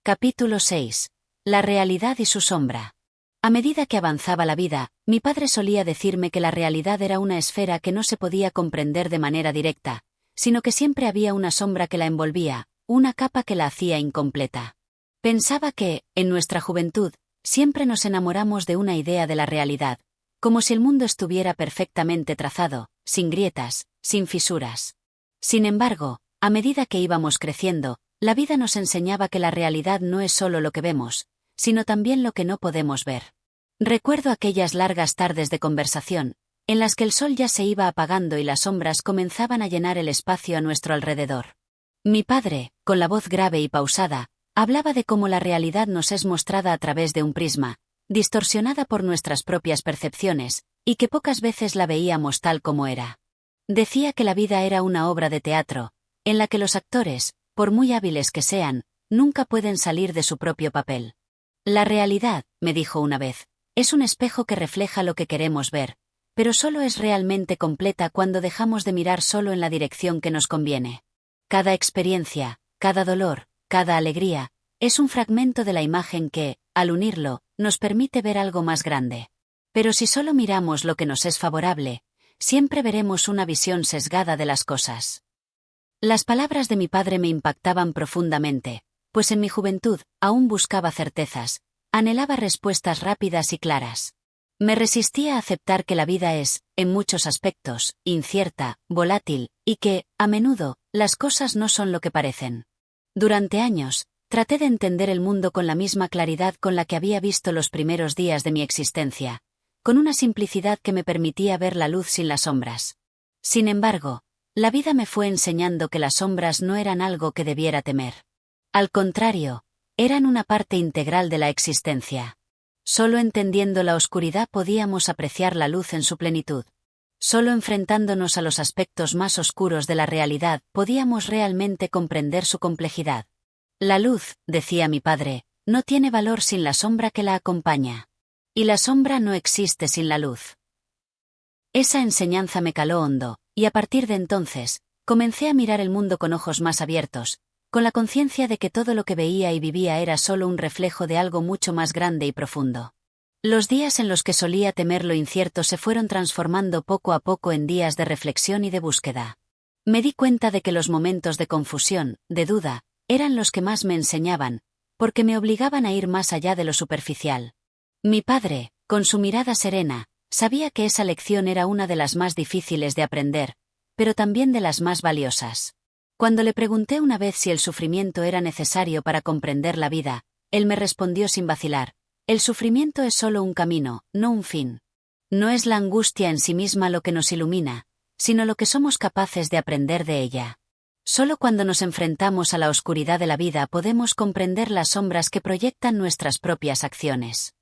Capítulo 6. La realidad y su sombra. A medida que avanzaba la vida, mi padre solía decirme que la realidad era una esfera que no se podía comprender de manera directa, sino que siempre había una sombra que la envolvía, una capa que la hacía incompleta. Pensaba que, en nuestra juventud, siempre nos enamoramos de una idea de la realidad, como si el mundo estuviera perfectamente trazado, sin grietas, sin fisuras. Sin embargo, a medida que íbamos creciendo, la vida nos enseñaba que la realidad no es solo lo que vemos, sino también lo que no podemos ver. Recuerdo aquellas largas tardes de conversación, en las que el sol ya se iba apagando y las sombras comenzaban a llenar el espacio a nuestro alrededor. Mi padre, con la voz grave y pausada, hablaba de cómo la realidad nos es mostrada a través de un prisma, distorsionada por nuestras propias percepciones, y que pocas veces la veíamos tal como era. Decía que la vida era una obra de teatro, en la que los actores, por muy hábiles que sean, nunca pueden salir de su propio papel. La realidad, me dijo una vez, es un espejo que refleja lo que queremos ver, pero solo es realmente completa cuando dejamos de mirar solo en la dirección que nos conviene. Cada experiencia, cada dolor, cada alegría, es un fragmento de la imagen que, al unirlo, nos permite ver algo más grande. Pero si solo miramos lo que nos es favorable, siempre veremos una visión sesgada de las cosas. Las palabras de mi padre me impactaban profundamente, pues en mi juventud aún buscaba certezas, anhelaba respuestas rápidas y claras. Me resistía a aceptar que la vida es, en muchos aspectos, incierta, volátil, y que, a menudo, las cosas no son lo que parecen. Durante años, traté de entender el mundo con la misma claridad con la que había visto los primeros días de mi existencia, con una simplicidad que me permitía ver la luz sin las sombras. Sin embargo, la vida me fue enseñando que las sombras no eran algo que debiera temer. Al contrario, eran una parte integral de la existencia. Solo entendiendo la oscuridad podíamos apreciar la luz en su plenitud. Solo enfrentándonos a los aspectos más oscuros de la realidad podíamos realmente comprender su complejidad. La luz, decía mi padre, no tiene valor sin la sombra que la acompaña. Y la sombra no existe sin la luz. Esa enseñanza me caló hondo, y a partir de entonces, comencé a mirar el mundo con ojos más abiertos, con la conciencia de que todo lo que veía y vivía era solo un reflejo de algo mucho más grande y profundo. Los días en los que solía temer lo incierto se fueron transformando poco a poco en días de reflexión y de búsqueda. Me di cuenta de que los momentos de confusión, de duda, eran los que más me enseñaban, porque me obligaban a ir más allá de lo superficial. Mi padre, con su mirada serena, sabía que esa lección era una de las más difíciles de aprender, pero también de las más valiosas. Cuando le pregunté una vez si el sufrimiento era necesario para comprender la vida, él me respondió sin vacilar: el sufrimiento es solo un camino, no un fin. No es la angustia en sí misma lo que nos ilumina, sino lo que somos capaces de aprender de ella. Solo cuando nos enfrentamos a la oscuridad de la vida podemos comprender las sombras que proyectan nuestras propias acciones.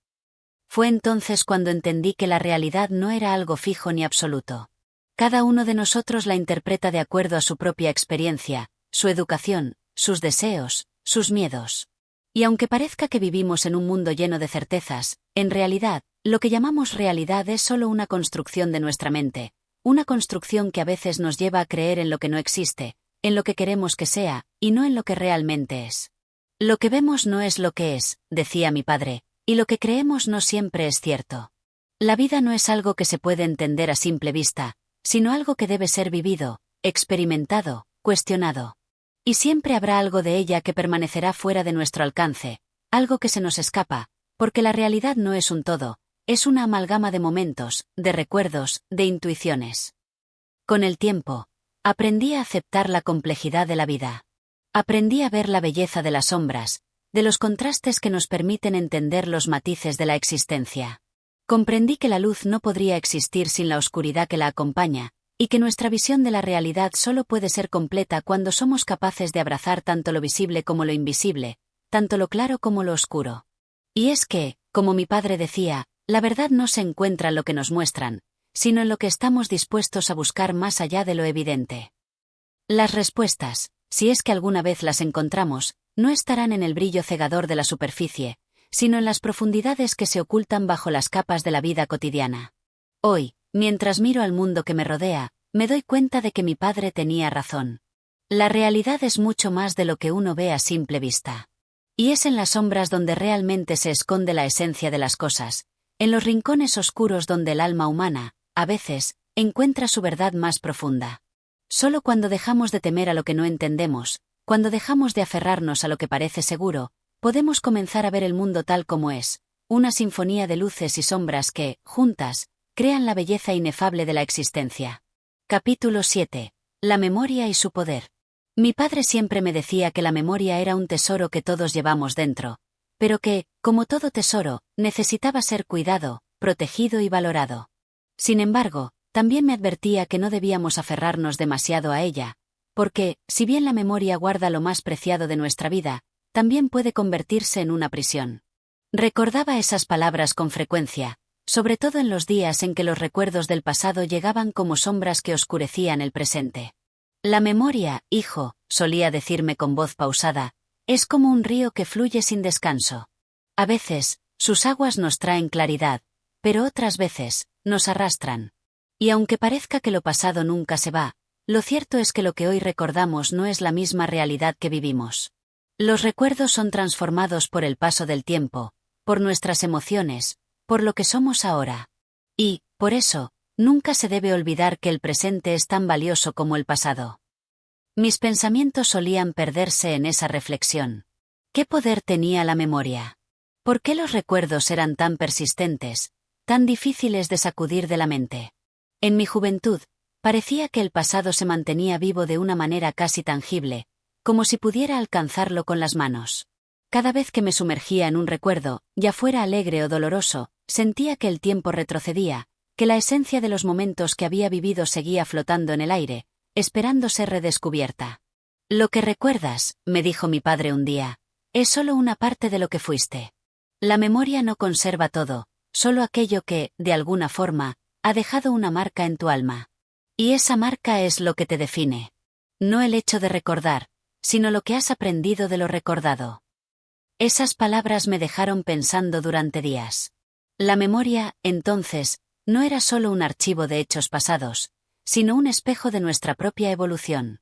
Fue entonces cuando entendí que la realidad no era algo fijo ni absoluto. Cada uno de nosotros la interpreta de acuerdo a su propia experiencia, su educación, sus deseos, sus miedos. Y aunque parezca que vivimos en un mundo lleno de certezas, en realidad, lo que llamamos realidad es solo una construcción de nuestra mente, una construcción que a veces nos lleva a creer en lo que no existe, en lo que queremos que sea, y no en lo que realmente es. Lo que vemos no es lo que es, decía mi padre, y lo que creemos no siempre es cierto. La vida no es algo que se puede entender a simple vista, sino algo que debe ser vivido, experimentado, cuestionado. Y siempre habrá algo de ella que permanecerá fuera de nuestro alcance, algo que se nos escapa, porque la realidad no es un todo, es una amalgama de momentos, de recuerdos, de intuiciones. Con el tiempo, aprendí a aceptar la complejidad de la vida. Aprendí a ver la belleza de las sombras, de los contrastes que nos permiten entender los matices de la existencia. Comprendí que la luz no podría existir sin la oscuridad que la acompaña, y que nuestra visión de la realidad solo puede ser completa cuando somos capaces de abrazar tanto lo visible como lo invisible, tanto lo claro como lo oscuro. Y es que, como mi padre decía, la verdad no se encuentra en lo que nos muestran, sino en lo que estamos dispuestos a buscar más allá de lo evidente. Las respuestas, si es que alguna vez las encontramos, no estarán en el brillo cegador de la superficie, sino en las profundidades que se ocultan bajo las capas de la vida cotidiana. Hoy, mientras miro al mundo que me rodea, me doy cuenta de que mi padre tenía razón. La realidad es mucho más de lo que uno ve a simple vista. Y es en las sombras donde realmente se esconde la esencia de las cosas, en los rincones oscuros donde el alma humana, a veces, encuentra su verdad más profunda. Solo cuando dejamos de temer a lo que no entendemos, cuando dejamos de aferrarnos a lo que parece seguro, podemos comenzar a ver el mundo tal como es, una sinfonía de luces y sombras que, juntas, crean la belleza inefable de la existencia. Capítulo 7. La memoria y su poder. Mi padre siempre me decía que la memoria era un tesoro que todos llevamos dentro, pero que, como todo tesoro, necesitaba ser cuidado, protegido y valorado. Sin embargo, también me advertía que no debíamos aferrarnos demasiado a ella, porque, si bien la memoria guarda lo más preciado de nuestra vida, también puede convertirse en una prisión. Recordaba esas palabras con frecuencia, sobre todo en los días en que los recuerdos del pasado llegaban como sombras que oscurecían el presente. La memoria, hijo, solía decirme con voz pausada, es como un río que fluye sin descanso. A veces, sus aguas nos traen claridad, pero otras veces, nos arrastran. Y aunque parezca que lo pasado nunca se va, lo cierto es que lo que hoy recordamos no es la misma realidad que vivimos. Los recuerdos son transformados por el paso del tiempo, por nuestras emociones, por lo que somos ahora. Y, por eso, nunca se debe olvidar que el presente es tan valioso como el pasado. Mis pensamientos solían perderse en esa reflexión. ¿Qué poder tenía la memoria? ¿Por qué los recuerdos eran tan persistentes, tan difíciles de sacudir de la mente? En mi juventud, parecía que el pasado se mantenía vivo de una manera casi tangible, como si pudiera alcanzarlo con las manos. Cada vez que me sumergía en un recuerdo, ya fuera alegre o doloroso, sentía que el tiempo retrocedía, que la esencia de los momentos que había vivido seguía flotando en el aire, esperando ser redescubierta. Lo que recuerdas, me dijo mi padre un día, es solo una parte de lo que fuiste. La memoria no conserva todo, solo aquello que, de alguna forma, ha dejado una marca en tu alma. Y esa marca es lo que te define. No el hecho de recordar, sino lo que has aprendido de lo recordado. Esas palabras me dejaron pensando durante días. La memoria, entonces, no era solo un archivo de hechos pasados, sino un espejo de nuestra propia evolución.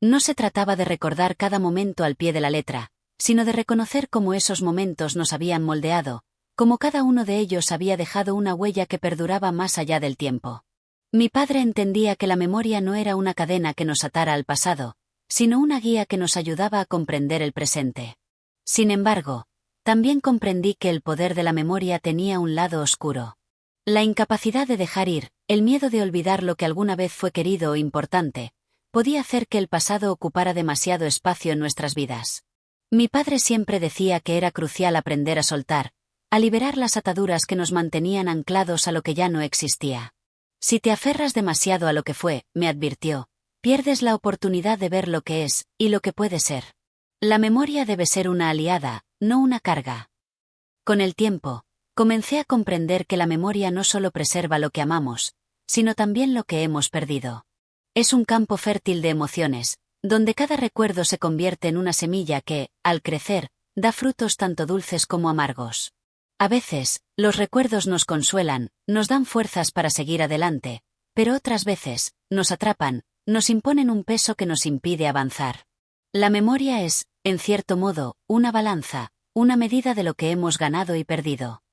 No se trataba de recordar cada momento al pie de la letra, sino de reconocer cómo esos momentos nos habían moldeado, cómo cada uno de ellos había dejado una huella que perduraba más allá del tiempo. Mi padre entendía que la memoria no era una cadena que nos atara al pasado, sino una guía que nos ayudaba a comprender el presente. Sin embargo, también comprendí que el poder de la memoria tenía un lado oscuro. La incapacidad de dejar ir, el miedo de olvidar lo que alguna vez fue querido o importante, podía hacer que el pasado ocupara demasiado espacio en nuestras vidas. Mi padre siempre decía que era crucial aprender a soltar, a liberar las ataduras que nos mantenían anclados a lo que ya no existía. Si te aferras demasiado a lo que fue, me advirtió, pierdes la oportunidad de ver lo que es, y lo que puede ser. La memoria debe ser una aliada, no una carga. Con el tiempo, comencé a comprender que la memoria no solo preserva lo que amamos, sino también lo que hemos perdido. Es un campo fértil de emociones, donde cada recuerdo se convierte en una semilla que, al crecer, da frutos tanto dulces como amargos. A veces, los recuerdos nos consuelan, nos dan fuerzas para seguir adelante, pero otras veces, nos atrapan, nos imponen un peso que nos impide avanzar. La memoria es, en cierto modo, una balanza, una medida de lo que hemos ganado y perdido.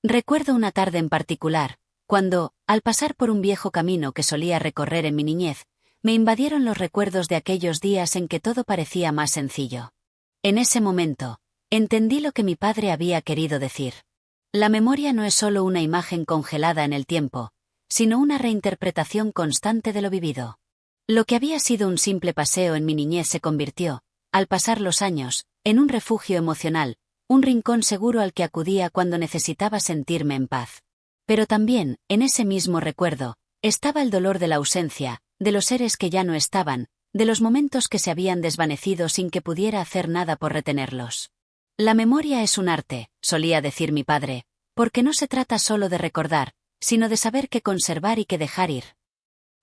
Recuerdo una tarde en particular, cuando, al pasar por un viejo camino que solía recorrer en mi niñez, me invadieron los recuerdos de aquellos días en que todo parecía más sencillo. En ese momento, entendí lo que mi padre había querido decir. La memoria no es solo una imagen congelada en el tiempo, sino una reinterpretación constante de lo vivido. Lo que había sido un simple paseo en mi niñez se convirtió, al pasar los años, en un refugio emocional, un rincón seguro al que acudía cuando necesitaba sentirme en paz. Pero también, en ese mismo recuerdo, estaba el dolor de la ausencia, de los seres que ya no estaban, de los momentos que se habían desvanecido sin que pudiera hacer nada por retenerlos. La memoria es un arte, solía decir mi padre, porque no se trata solo de recordar, sino de saber qué conservar y qué dejar ir.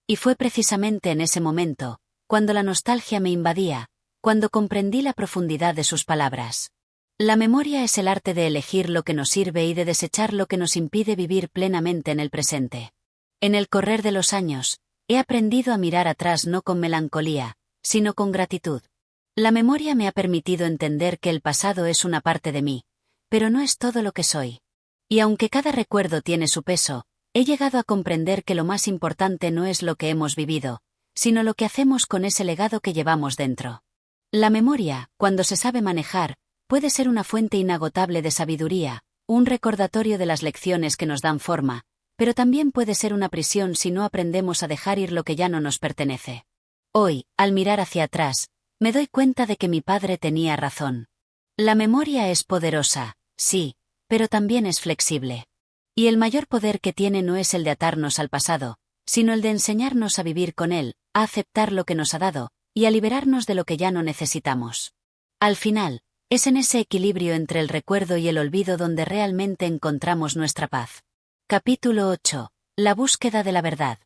Y fue precisamente en ese momento, cuando la nostalgia me invadía, cuando comprendí la profundidad de sus palabras. La memoria es el arte de elegir lo que nos sirve y de desechar lo que nos impide vivir plenamente en el presente. En el correr de los años, he aprendido a mirar atrás no con melancolía, sino con gratitud. La memoria me ha permitido entender que el pasado es una parte de mí, pero no es todo lo que soy. Y aunque cada recuerdo tiene su peso, he llegado a comprender que lo más importante no es lo que hemos vivido, sino lo que hacemos con ese legado que llevamos dentro. La memoria, cuando se sabe manejar, puede ser una fuente inagotable de sabiduría, un recordatorio de las lecciones que nos dan forma, pero también puede ser una prisión si no aprendemos a dejar ir lo que ya no nos pertenece. Hoy, al mirar hacia atrás, me doy cuenta de que mi padre tenía razón. La memoria es poderosa, sí, pero también es flexible. Y el mayor poder que tiene no es el de atarnos al pasado, sino el de enseñarnos a vivir con él, a aceptar lo que nos ha dado, y a liberarnos de lo que ya no necesitamos. Al final, es en ese equilibrio entre el recuerdo y el olvido donde realmente encontramos nuestra paz. Capítulo 8. La búsqueda de la verdad.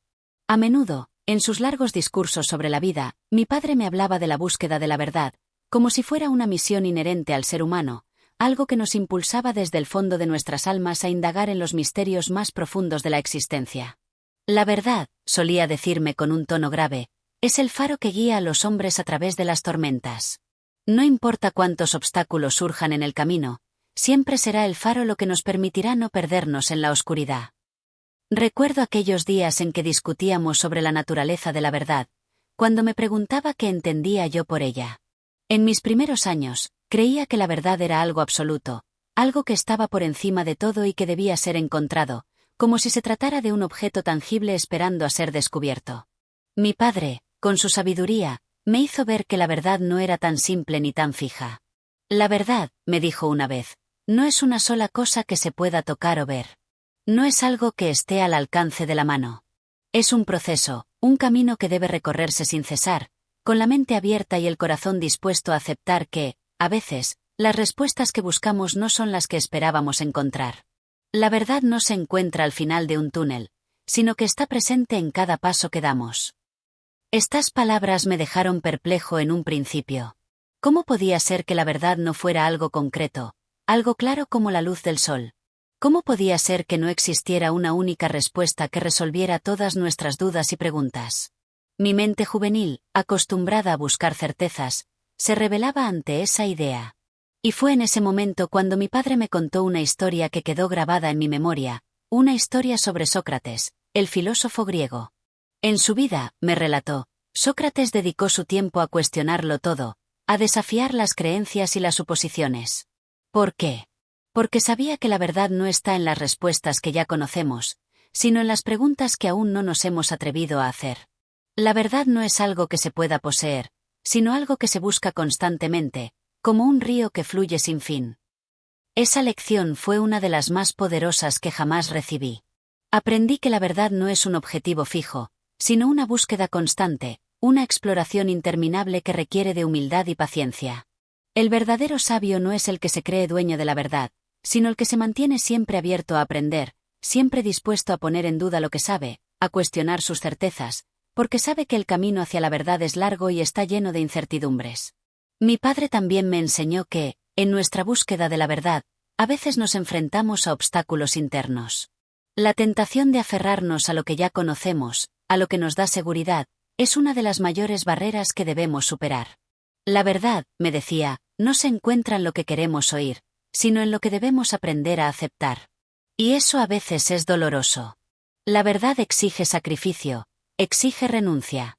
A menudo, en sus largos discursos sobre la vida, mi padre me hablaba de la búsqueda de la verdad, como si fuera una misión inherente al ser humano, algo que nos impulsaba desde el fondo de nuestras almas a indagar en los misterios más profundos de la existencia. La verdad, solía decirme con un tono grave, es el faro que guía a los hombres a través de las tormentas. No importa cuántos obstáculos surjan en el camino, siempre será el faro lo que nos permitirá no perdernos en la oscuridad. Recuerdo aquellos días en que discutíamos sobre la naturaleza de la verdad, cuando me preguntaba qué entendía yo por ella. En mis primeros años, creía que la verdad era algo absoluto, algo que estaba por encima de todo y que debía ser encontrado, como si se tratara de un objeto tangible esperando a ser descubierto. Mi padre, con su sabiduría, me hizo ver que la verdad no era tan simple ni tan fija. La verdad, me dijo una vez, no es una sola cosa que se pueda tocar o ver. No es algo que esté al alcance de la mano. Es un proceso, un camino que debe recorrerse sin cesar, con la mente abierta y el corazón dispuesto a aceptar que, a veces, las respuestas que buscamos no son las que esperábamos encontrar. La verdad no se encuentra al final de un túnel, sino que está presente en cada paso que damos. Estas palabras me dejaron perplejo en un principio. ¿Cómo podía ser que la verdad no fuera algo concreto, algo claro como la luz del sol? ¿Cómo podía ser que no existiera una única respuesta que resolviera todas nuestras dudas y preguntas? Mi mente juvenil, acostumbrada a buscar certezas, se rebelaba ante esa idea. Y fue en ese momento cuando mi padre me contó una historia que quedó grabada en mi memoria, una historia sobre Sócrates, el filósofo griego. En su vida, me relató, Sócrates dedicó su tiempo a cuestionarlo todo, a desafiar las creencias y las suposiciones. ¿Por qué? Porque sabía que la verdad no está en las respuestas que ya conocemos, sino en las preguntas que aún no nos hemos atrevido a hacer. La verdad no es algo que se pueda poseer, sino algo que se busca constantemente, como un río que fluye sin fin. Esa lección fue una de las más poderosas que jamás recibí. Aprendí que la verdad no es un objetivo fijo, sino una búsqueda constante, una exploración interminable que requiere de humildad y paciencia. El verdadero sabio no es el que se cree dueño de la verdad, sino el que se mantiene siempre abierto a aprender, siempre dispuesto a poner en duda lo que sabe, a cuestionar sus certezas, porque sabe que el camino hacia la verdad es largo y está lleno de incertidumbres. Mi padre también me enseñó que, en nuestra búsqueda de la verdad, a veces nos enfrentamos a obstáculos internos. La tentación de aferrarnos a lo que ya conocemos, a lo que nos da seguridad, es una de las mayores barreras que debemos superar. La verdad, me decía, no se encuentra en lo que queremos oír, sino en lo que debemos aprender a aceptar. Y eso a veces es doloroso. La verdad exige sacrificio, exige renuncia.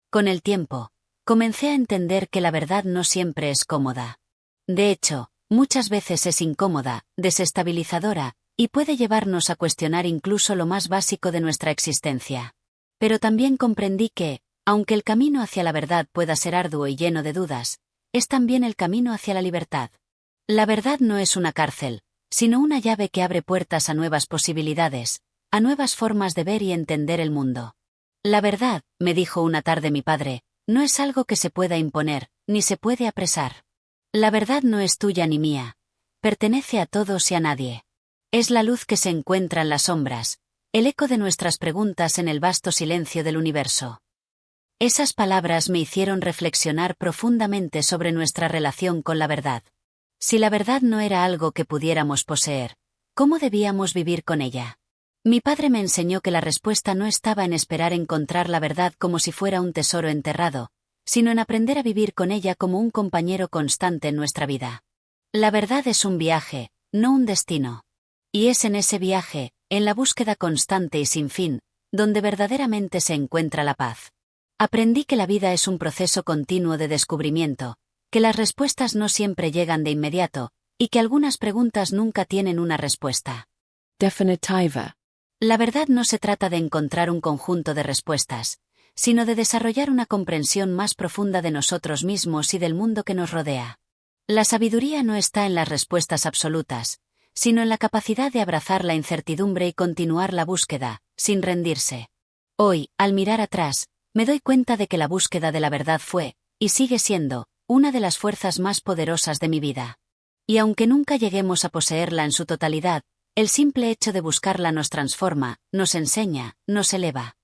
Con el tiempo, comencé a entender que la verdad no siempre es cómoda. De hecho, muchas veces es incómoda, desestabilizadora, y puede llevarnos a cuestionar incluso lo más básico de nuestra existencia. Pero también comprendí que, aunque el camino hacia la verdad pueda ser arduo y lleno de dudas, es también el camino hacia la libertad. La verdad no es una cárcel, sino una llave que abre puertas a nuevas posibilidades, a nuevas formas de ver y entender el mundo. La verdad, me dijo una tarde mi padre, no es algo que se pueda imponer, ni se puede apresar. La verdad no es tuya ni mía. Pertenece a todos y a nadie. Es la luz que se encuentra en las sombras, el eco de nuestras preguntas en el vasto silencio del universo. Esas palabras me hicieron reflexionar profundamente sobre nuestra relación con la verdad. Si la verdad no era algo que pudiéramos poseer, ¿cómo debíamos vivir con ella? Mi padre me enseñó que la respuesta no estaba en esperar encontrar la verdad como si fuera un tesoro enterrado, sino en aprender a vivir con ella como un compañero constante en nuestra vida. La verdad es un viaje, no un destino. Y es en ese viaje, en la búsqueda constante y sin fin, donde verdaderamente se encuentra la paz. Aprendí que la vida es un proceso continuo de descubrimiento, que las respuestas no siempre llegan de inmediato, y que algunas preguntas nunca tienen una respuesta definitiva. La verdad no se trata de encontrar un conjunto de respuestas, sino de desarrollar una comprensión más profunda de nosotros mismos y del mundo que nos rodea. La sabiduría no está en las respuestas absolutas, sino en la capacidad de abrazar la incertidumbre y continuar la búsqueda, sin rendirse. Hoy, al mirar atrás, me doy cuenta de que la búsqueda de la verdad fue, y sigue siendo, una de las fuerzas más poderosas de mi vida. Y aunque nunca lleguemos a poseerla en su totalidad, el simple hecho de buscarla nos transforma, nos enseña, nos eleva.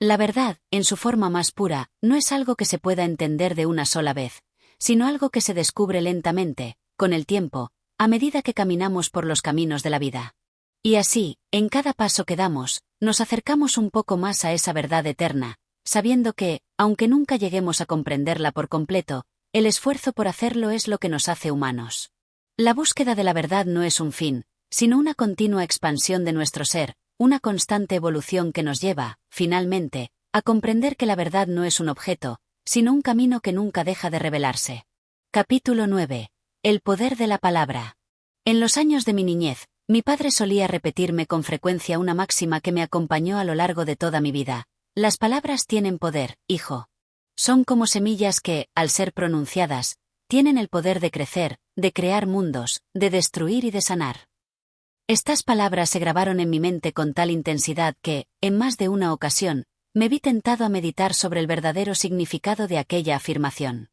La verdad, en su forma más pura, no es algo que se pueda entender de una sola vez, sino algo que se descubre lentamente, con el tiempo, a medida que caminamos por los caminos de la vida. Y así, en cada paso que damos, nos acercamos un poco más a esa verdad eterna, sabiendo que, aunque nunca lleguemos a comprenderla por completo, el esfuerzo por hacerlo es lo que nos hace humanos. La búsqueda de la verdad no es un fin, sino una continua expansión de nuestro ser, una constante evolución que nos lleva, finalmente, a comprender que la verdad no es un objeto, sino un camino que nunca deja de revelarse. Capítulo 9. El poder de la palabra. En los años de mi niñez, mi padre solía repetirme con frecuencia una máxima que me acompañó a lo largo de toda mi vida. Las palabras tienen poder, hijo. Son como semillas que, al ser pronunciadas, tienen el poder de crecer, de crear mundos, de destruir y de sanar. Estas palabras se grabaron en mi mente con tal intensidad que, en más de una ocasión, me vi tentado a meditar sobre el verdadero significado de aquella afirmación.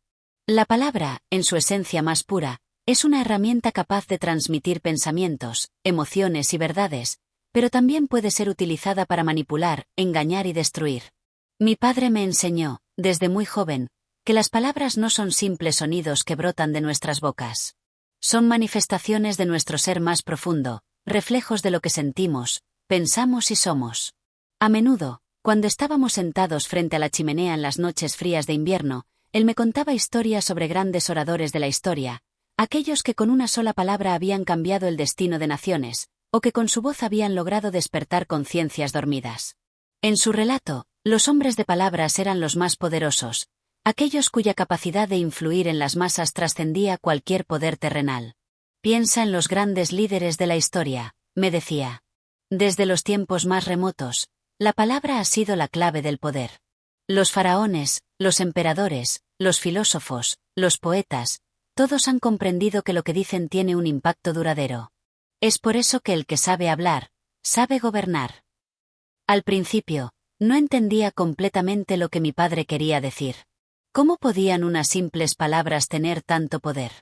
La palabra, en su esencia más pura, es una herramienta capaz de transmitir pensamientos, emociones y verdades, pero también puede ser utilizada para manipular, engañar y destruir. Mi padre me enseñó, desde muy joven, que las palabras no son simples sonidos que brotan de nuestras bocas. Son manifestaciones de nuestro ser más profundo, reflejos de lo que sentimos, pensamos y somos. A menudo, cuando estábamos sentados frente a la chimenea en las noches frías de invierno, él me contaba historias sobre grandes oradores de la historia, aquellos que con una sola palabra habían cambiado el destino de naciones, o que con su voz habían logrado despertar conciencias dormidas. En su relato, los hombres de palabras eran los más poderosos, aquellos cuya capacidad de influir en las masas trascendía cualquier poder terrenal. Piensa en los grandes líderes de la historia, me decía. Desde los tiempos más remotos, la palabra ha sido la clave del poder. Los faraones, los emperadores, los filósofos, los poetas, todos han comprendido que lo que dicen tiene un impacto duradero. Es por eso que el que sabe hablar, sabe gobernar. Al principio, no entendía completamente lo que mi padre quería decir. ¿Cómo podían unas simples palabras tener tanto poder?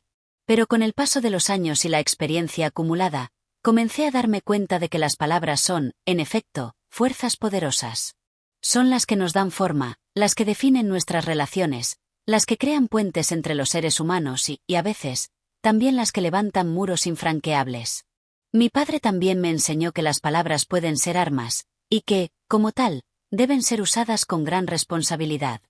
Pero con el paso de los años y la experiencia acumulada, comencé a darme cuenta de que las palabras son, en efecto, fuerzas poderosas. Son las que nos dan forma, las que definen nuestras relaciones, las que crean puentes entre los seres humanos y, a veces, también las que levantan muros infranqueables. Mi padre también me enseñó que las palabras pueden ser armas, y que, como tal, deben ser usadas con gran responsabilidad.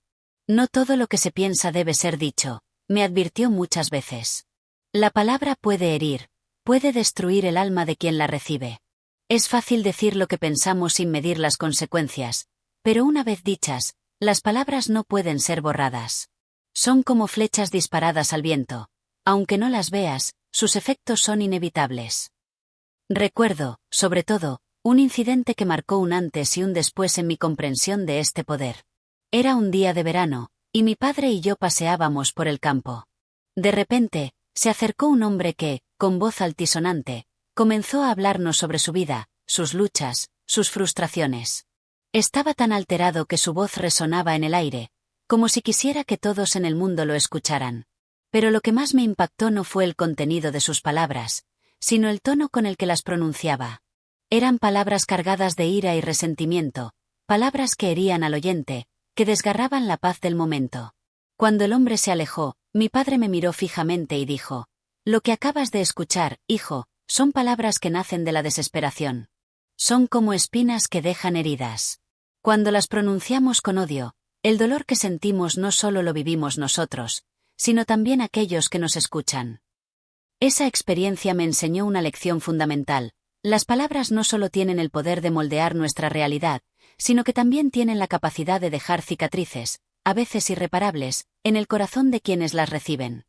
No todo lo que se piensa debe ser dicho, me advirtió muchas veces. La palabra puede herir, puede destruir el alma de quien la recibe. Es fácil decir lo que pensamos sin medir las consecuencias, pero una vez dichas, las palabras no pueden ser borradas. Son como flechas disparadas al viento. Aunque no las veas, sus efectos son inevitables. Recuerdo, sobre todo, un incidente que marcó un antes y un después en mi comprensión de este poder. Era un día de verano, y mi padre y yo paseábamos por el campo. De repente, se acercó un hombre que, con voz altisonante, comenzó a hablarnos sobre su vida, sus luchas, sus frustraciones. Estaba tan alterado que su voz resonaba en el aire, como si quisiera que todos en el mundo lo escucharan. Pero lo que más me impactó no fue el contenido de sus palabras, sino el tono con el que las pronunciaba. Eran palabras cargadas de ira y resentimiento, palabras que herían al oyente, que desgarraban la paz del momento. Cuando el hombre se alejó, mi padre me miró fijamente y dijo: «Lo que acabas de escuchar, hijo, son palabras que nacen de la desesperación. Son como espinas que dejan heridas. Cuando las pronunciamos con odio, el dolor que sentimos no solo lo vivimos nosotros, sino también aquellos que nos escuchan». Esa experiencia me enseñó una lección fundamental. Las palabras no solo tienen el poder de moldear nuestra realidad, sino que también tienen la capacidad de dejar cicatrices, a veces irreparables, en el corazón de quienes las reciben.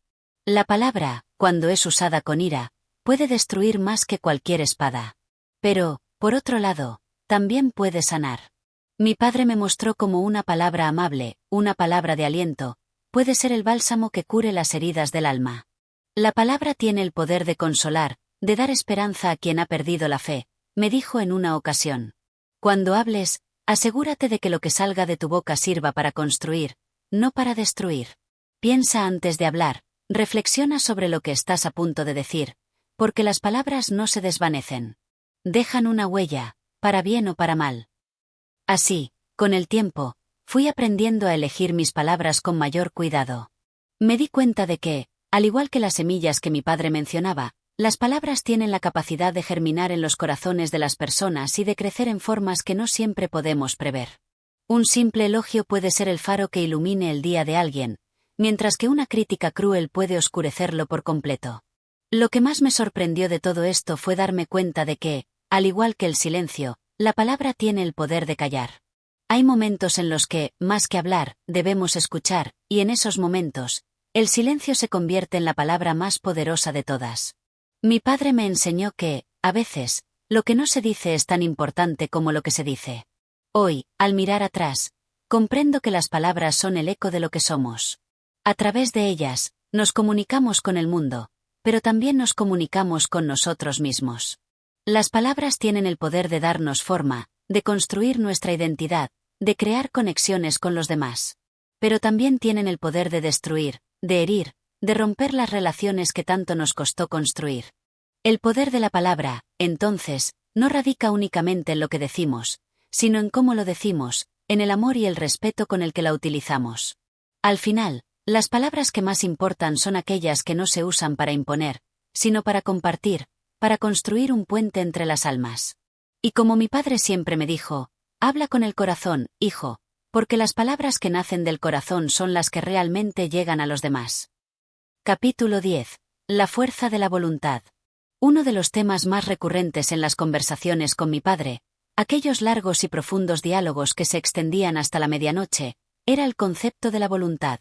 La palabra, cuando es usada con ira, puede destruir más que cualquier espada. Pero, por otro lado, también puede sanar. Mi padre me mostró cómo una palabra amable, una palabra de aliento, puede ser el bálsamo que cure las heridas del alma. La palabra tiene el poder de consolar, de dar esperanza a quien ha perdido la fe, me dijo en una ocasión. Cuando hables, asegúrate de que lo que salga de tu boca sirva para construir, no para destruir. Piensa antes de hablar, reflexiona sobre lo que estás a punto de decir, porque las palabras no se desvanecen. Dejan una huella, para bien o para mal. Así, con el tiempo, fui aprendiendo a elegir mis palabras con mayor cuidado. Me di cuenta de que, al igual que las semillas que mi padre mencionaba, las palabras tienen la capacidad de germinar en los corazones de las personas y de crecer en formas que no siempre podemos prever. Un simple elogio puede ser el faro que ilumine el día de alguien, mientras que una crítica cruel puede oscurecerlo por completo. Lo que más me sorprendió de todo esto fue darme cuenta de que, al igual que el silencio, la palabra tiene el poder de callar. Hay momentos en los que, más que hablar, debemos escuchar, y en esos momentos, el silencio se convierte en la palabra más poderosa de todas. Mi padre me enseñó que, a veces, lo que no se dice es tan importante como lo que se dice. Hoy, al mirar atrás, comprendo que las palabras son el eco de lo que somos. A través de ellas, nos comunicamos con el mundo, pero también nos comunicamos con nosotros mismos. Las palabras tienen el poder de darnos forma, de construir nuestra identidad, de crear conexiones con los demás. Pero también tienen el poder de destruir, de herir, de romper las relaciones que tanto nos costó construir. El poder de la palabra, entonces, no radica únicamente en lo que decimos, sino en cómo lo decimos, en el amor y el respeto con el que la utilizamos. Al final, las palabras que más importan son aquellas que no se usan para imponer, sino para compartir, para construir un puente entre las almas. Y como mi padre siempre me dijo, habla con el corazón, hijo, porque las palabras que nacen del corazón son las que realmente llegan a los demás. Capítulo 10. La fuerza de la voluntad. Uno de los temas más recurrentes en las conversaciones con mi padre, aquellos largos y profundos diálogos que se extendían hasta la medianoche, era el concepto de la voluntad.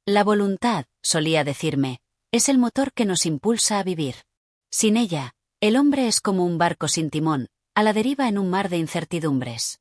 La voluntad, solía decirme, es el motor que nos impulsa a vivir. Sin ella, el hombre es como un barco sin timón, a la deriva en un mar de incertidumbres.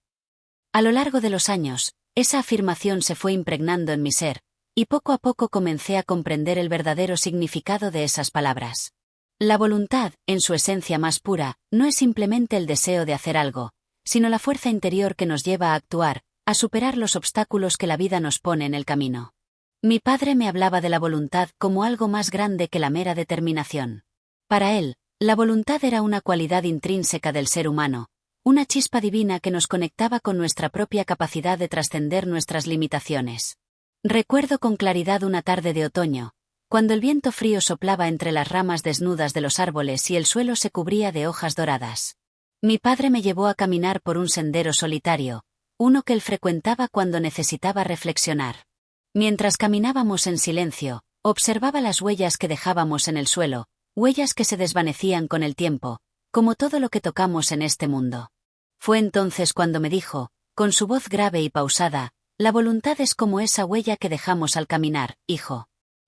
A lo largo de los años, esa afirmación se fue impregnando en mi ser, y poco a poco comencé a comprender el verdadero significado de esas palabras. La voluntad, en su esencia más pura, no es simplemente el deseo de hacer algo, sino la fuerza interior que nos lleva a actuar, a superar los obstáculos que la vida nos pone en el camino. Mi padre me hablaba de la voluntad como algo más grande que la mera determinación. Para él, la voluntad era una cualidad intrínseca del ser humano, una chispa divina que nos conectaba con nuestra propia capacidad de trascender nuestras limitaciones. Recuerdo con claridad una tarde de otoño, cuando el viento frío soplaba entre las ramas desnudas de los árboles y el suelo se cubría de hojas doradas. Mi padre me llevó a caminar por un sendero solitario, uno que él frecuentaba cuando necesitaba reflexionar. Mientras caminábamos en silencio, observaba las huellas que dejábamos en el suelo, huellas que se desvanecían con el tiempo, como todo lo que tocamos en este mundo. Fue entonces cuando me dijo, con su voz grave y pausada, la voluntad es como esa huella que dejamos al caminar, hijo.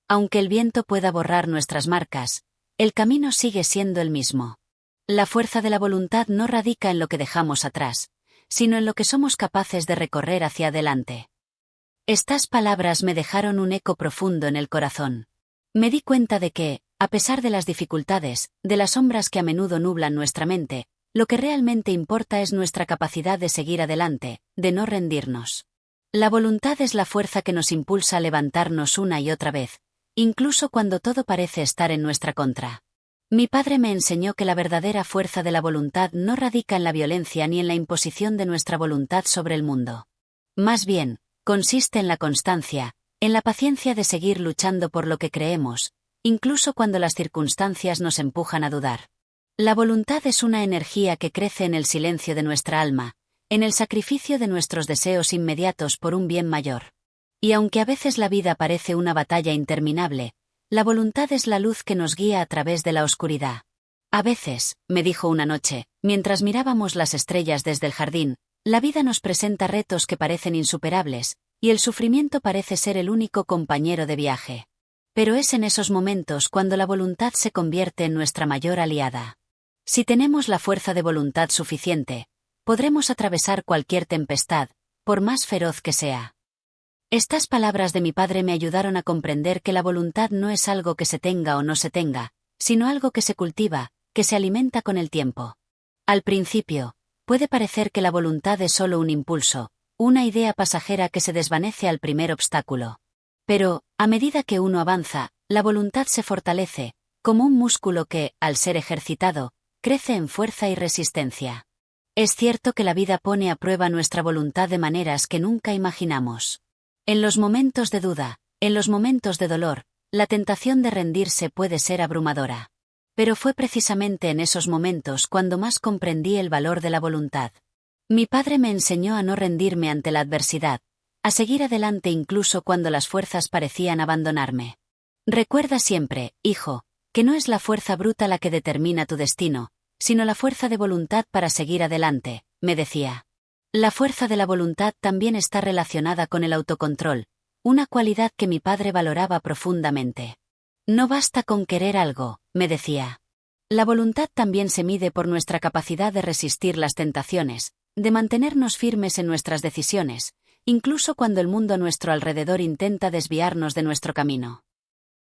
Aunque el viento pueda borrar nuestras marcas, el camino sigue siendo el mismo. La fuerza de la voluntad no radica en lo que dejamos atrás, sino en lo que somos capaces de recorrer hacia adelante. Estas palabras me dejaron un eco profundo en el corazón. Me di cuenta de que, a pesar de las dificultades, de las sombras que a menudo nublan nuestra mente, lo que realmente importa es nuestra capacidad de seguir adelante, de no rendirnos. La voluntad es la fuerza que nos impulsa a levantarnos una y otra vez, incluso cuando todo parece estar en nuestra contra. Mi padre me enseñó que la verdadera fuerza de la voluntad no radica en la violencia ni en la imposición de nuestra voluntad sobre el mundo. Más bien, consiste en la constancia, en la paciencia de seguir luchando por lo que creemos, incluso cuando las circunstancias nos empujan a dudar. La voluntad es una energía que crece en el silencio de nuestra alma, en el sacrificio de nuestros deseos inmediatos por un bien mayor. Y aunque a veces la vida parece una batalla interminable, la voluntad es la luz que nos guía a través de la oscuridad. A veces, me dijo una noche, mientras mirábamos las estrellas desde el jardín, la vida nos presenta retos que parecen insuperables, y el sufrimiento parece ser el único compañero de viaje. Pero es en esos momentos cuando la voluntad se convierte en nuestra mayor aliada. Si tenemos la fuerza de voluntad suficiente, podremos atravesar cualquier tempestad, por más feroz que sea. Estas palabras de mi padre me ayudaron a comprender que la voluntad no es algo que se tenga o no se tenga, sino algo que se cultiva, que se alimenta con el tiempo. Al principio, puede parecer que la voluntad es solo un impulso, una idea pasajera que se desvanece al primer obstáculo. Pero, a medida que uno avanza, la voluntad se fortalece, como un músculo que, al ser ejercitado, crece en fuerza y resistencia. Es cierto que la vida pone a prueba nuestra voluntad de maneras que nunca imaginamos. En los momentos de duda, en los momentos de dolor, la tentación de rendirse puede ser abrumadora. Pero fue precisamente en esos momentos cuando más comprendí el valor de la voluntad. Mi padre me enseñó a no rendirme ante la adversidad, a seguir adelante incluso cuando las fuerzas parecían abandonarme. Recuerda siempre, hijo, que no es la fuerza bruta la que determina tu destino, sino la fuerza de voluntad para seguir adelante, me decía. La fuerza de la voluntad también está relacionada con el autocontrol, una cualidad que mi padre valoraba profundamente. No basta con querer algo, me decía. La voluntad también se mide por nuestra capacidad de resistir las tentaciones, de mantenernos firmes en nuestras decisiones, incluso cuando el mundo a nuestro alrededor intenta desviarnos de nuestro camino.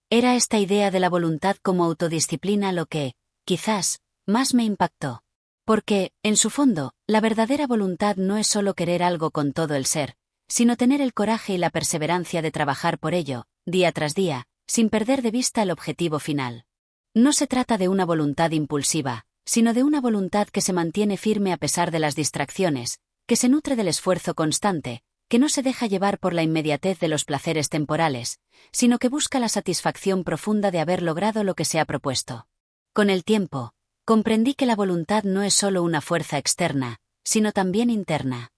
Era esta idea de la voluntad como autodisciplina lo que, quizás, más me impactó. Porque, en su fondo, la verdadera voluntad no es solo querer algo con todo el ser, sino tener el coraje y la perseverancia de trabajar por ello, día tras día, sin perder de vista el objetivo final. No se trata de una voluntad impulsiva, sino de una voluntad que se mantiene firme a pesar de las distracciones, que se nutre del esfuerzo constante, que no se deja llevar por la inmediatez de los placeres temporales, sino que busca la satisfacción profunda de haber logrado lo que se ha propuesto. Con el tiempo, comprendí que la voluntad no es solo una fuerza externa, sino también interna.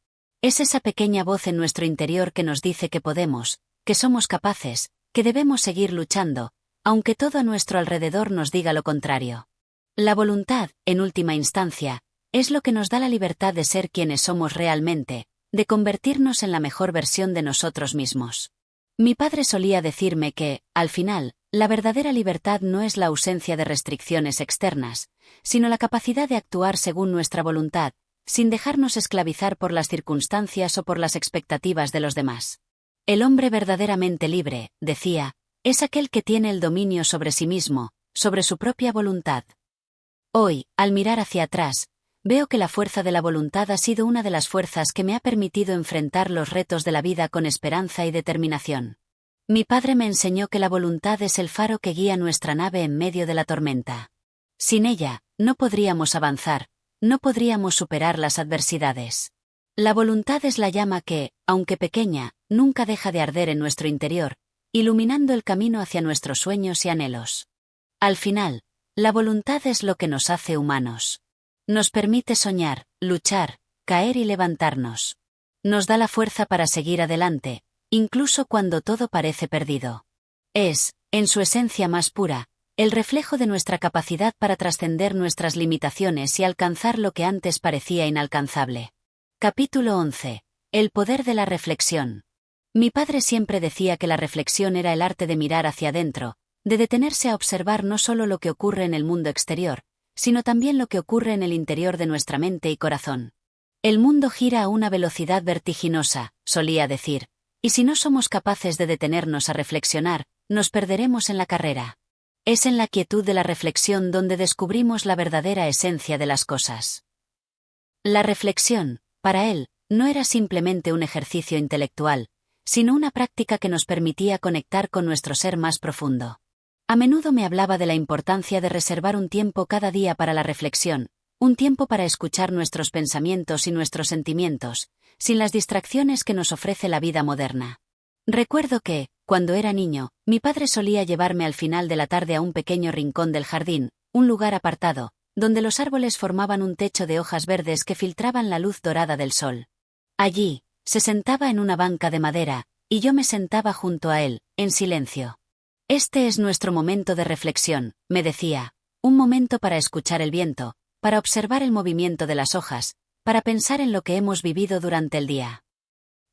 Es esa pequeña voz en nuestro interior que nos dice que podemos, que somos capaces, que debemos seguir luchando, aunque todo a nuestro alrededor nos diga lo contrario. La voluntad, en última instancia, es lo que nos da la libertad de ser quienes somos realmente, de convertirnos en la mejor versión de nosotros mismos. Mi padre solía decirme que, al final, la verdadera libertad no es la ausencia de restricciones externas, sino la capacidad de actuar según nuestra voluntad, sin dejarnos esclavizar por las circunstancias o por las expectativas de los demás. El hombre verdaderamente libre, decía, es aquel que tiene el dominio sobre sí mismo, sobre su propia voluntad. Hoy, al mirar hacia atrás, veo que la fuerza de la voluntad ha sido una de las fuerzas que me ha permitido enfrentar los retos de la vida con esperanza y determinación. Mi padre me enseñó que la voluntad es el faro que guía nuestra nave en medio de la tormenta. Sin ella, no podríamos avanzar, no podríamos superar las adversidades. La voluntad es la llama que, aunque pequeña, nunca deja de arder en nuestro interior, iluminando el camino hacia nuestros sueños y anhelos. Al final, la voluntad es lo que nos hace humanos. Nos permite soñar, luchar, caer y levantarnos. Nos da la fuerza para seguir adelante, incluso cuando todo parece perdido. Es, en su esencia más pura, el reflejo de nuestra capacidad para trascender nuestras limitaciones y alcanzar lo que antes parecía inalcanzable. Capítulo 11. El poder de la reflexión. Mi padre siempre decía que la reflexión era el arte de mirar hacia adentro, de detenerse a observar no solo lo que ocurre en el mundo exterior, sino también lo que ocurre en el interior de nuestra mente y corazón. El mundo gira a una velocidad vertiginosa, solía decir, y si no somos capaces de detenernos a reflexionar, nos perderemos en la carrera. Es en la quietud de la reflexión donde descubrimos la verdadera esencia de las cosas. La reflexión, para él, no era simplemente un ejercicio intelectual, sino una práctica que nos permitía conectar con nuestro ser más profundo. A menudo me hablaba de la importancia de reservar un tiempo cada día para la reflexión, un tiempo para escuchar nuestros pensamientos y nuestros sentimientos, sin las distracciones que nos ofrece la vida moderna. Recuerdo que, cuando era niño, mi padre solía llevarme al final de la tarde a un pequeño rincón del jardín, un lugar apartado, donde los árboles formaban un techo de hojas verdes que filtraban la luz dorada del sol. Allí, se sentaba en una banca de madera, y yo me sentaba junto a él, en silencio. Este es nuestro momento de reflexión, me decía, un momento para escuchar el viento, para observar el movimiento de las hojas, para pensar en lo que hemos vivido durante el día.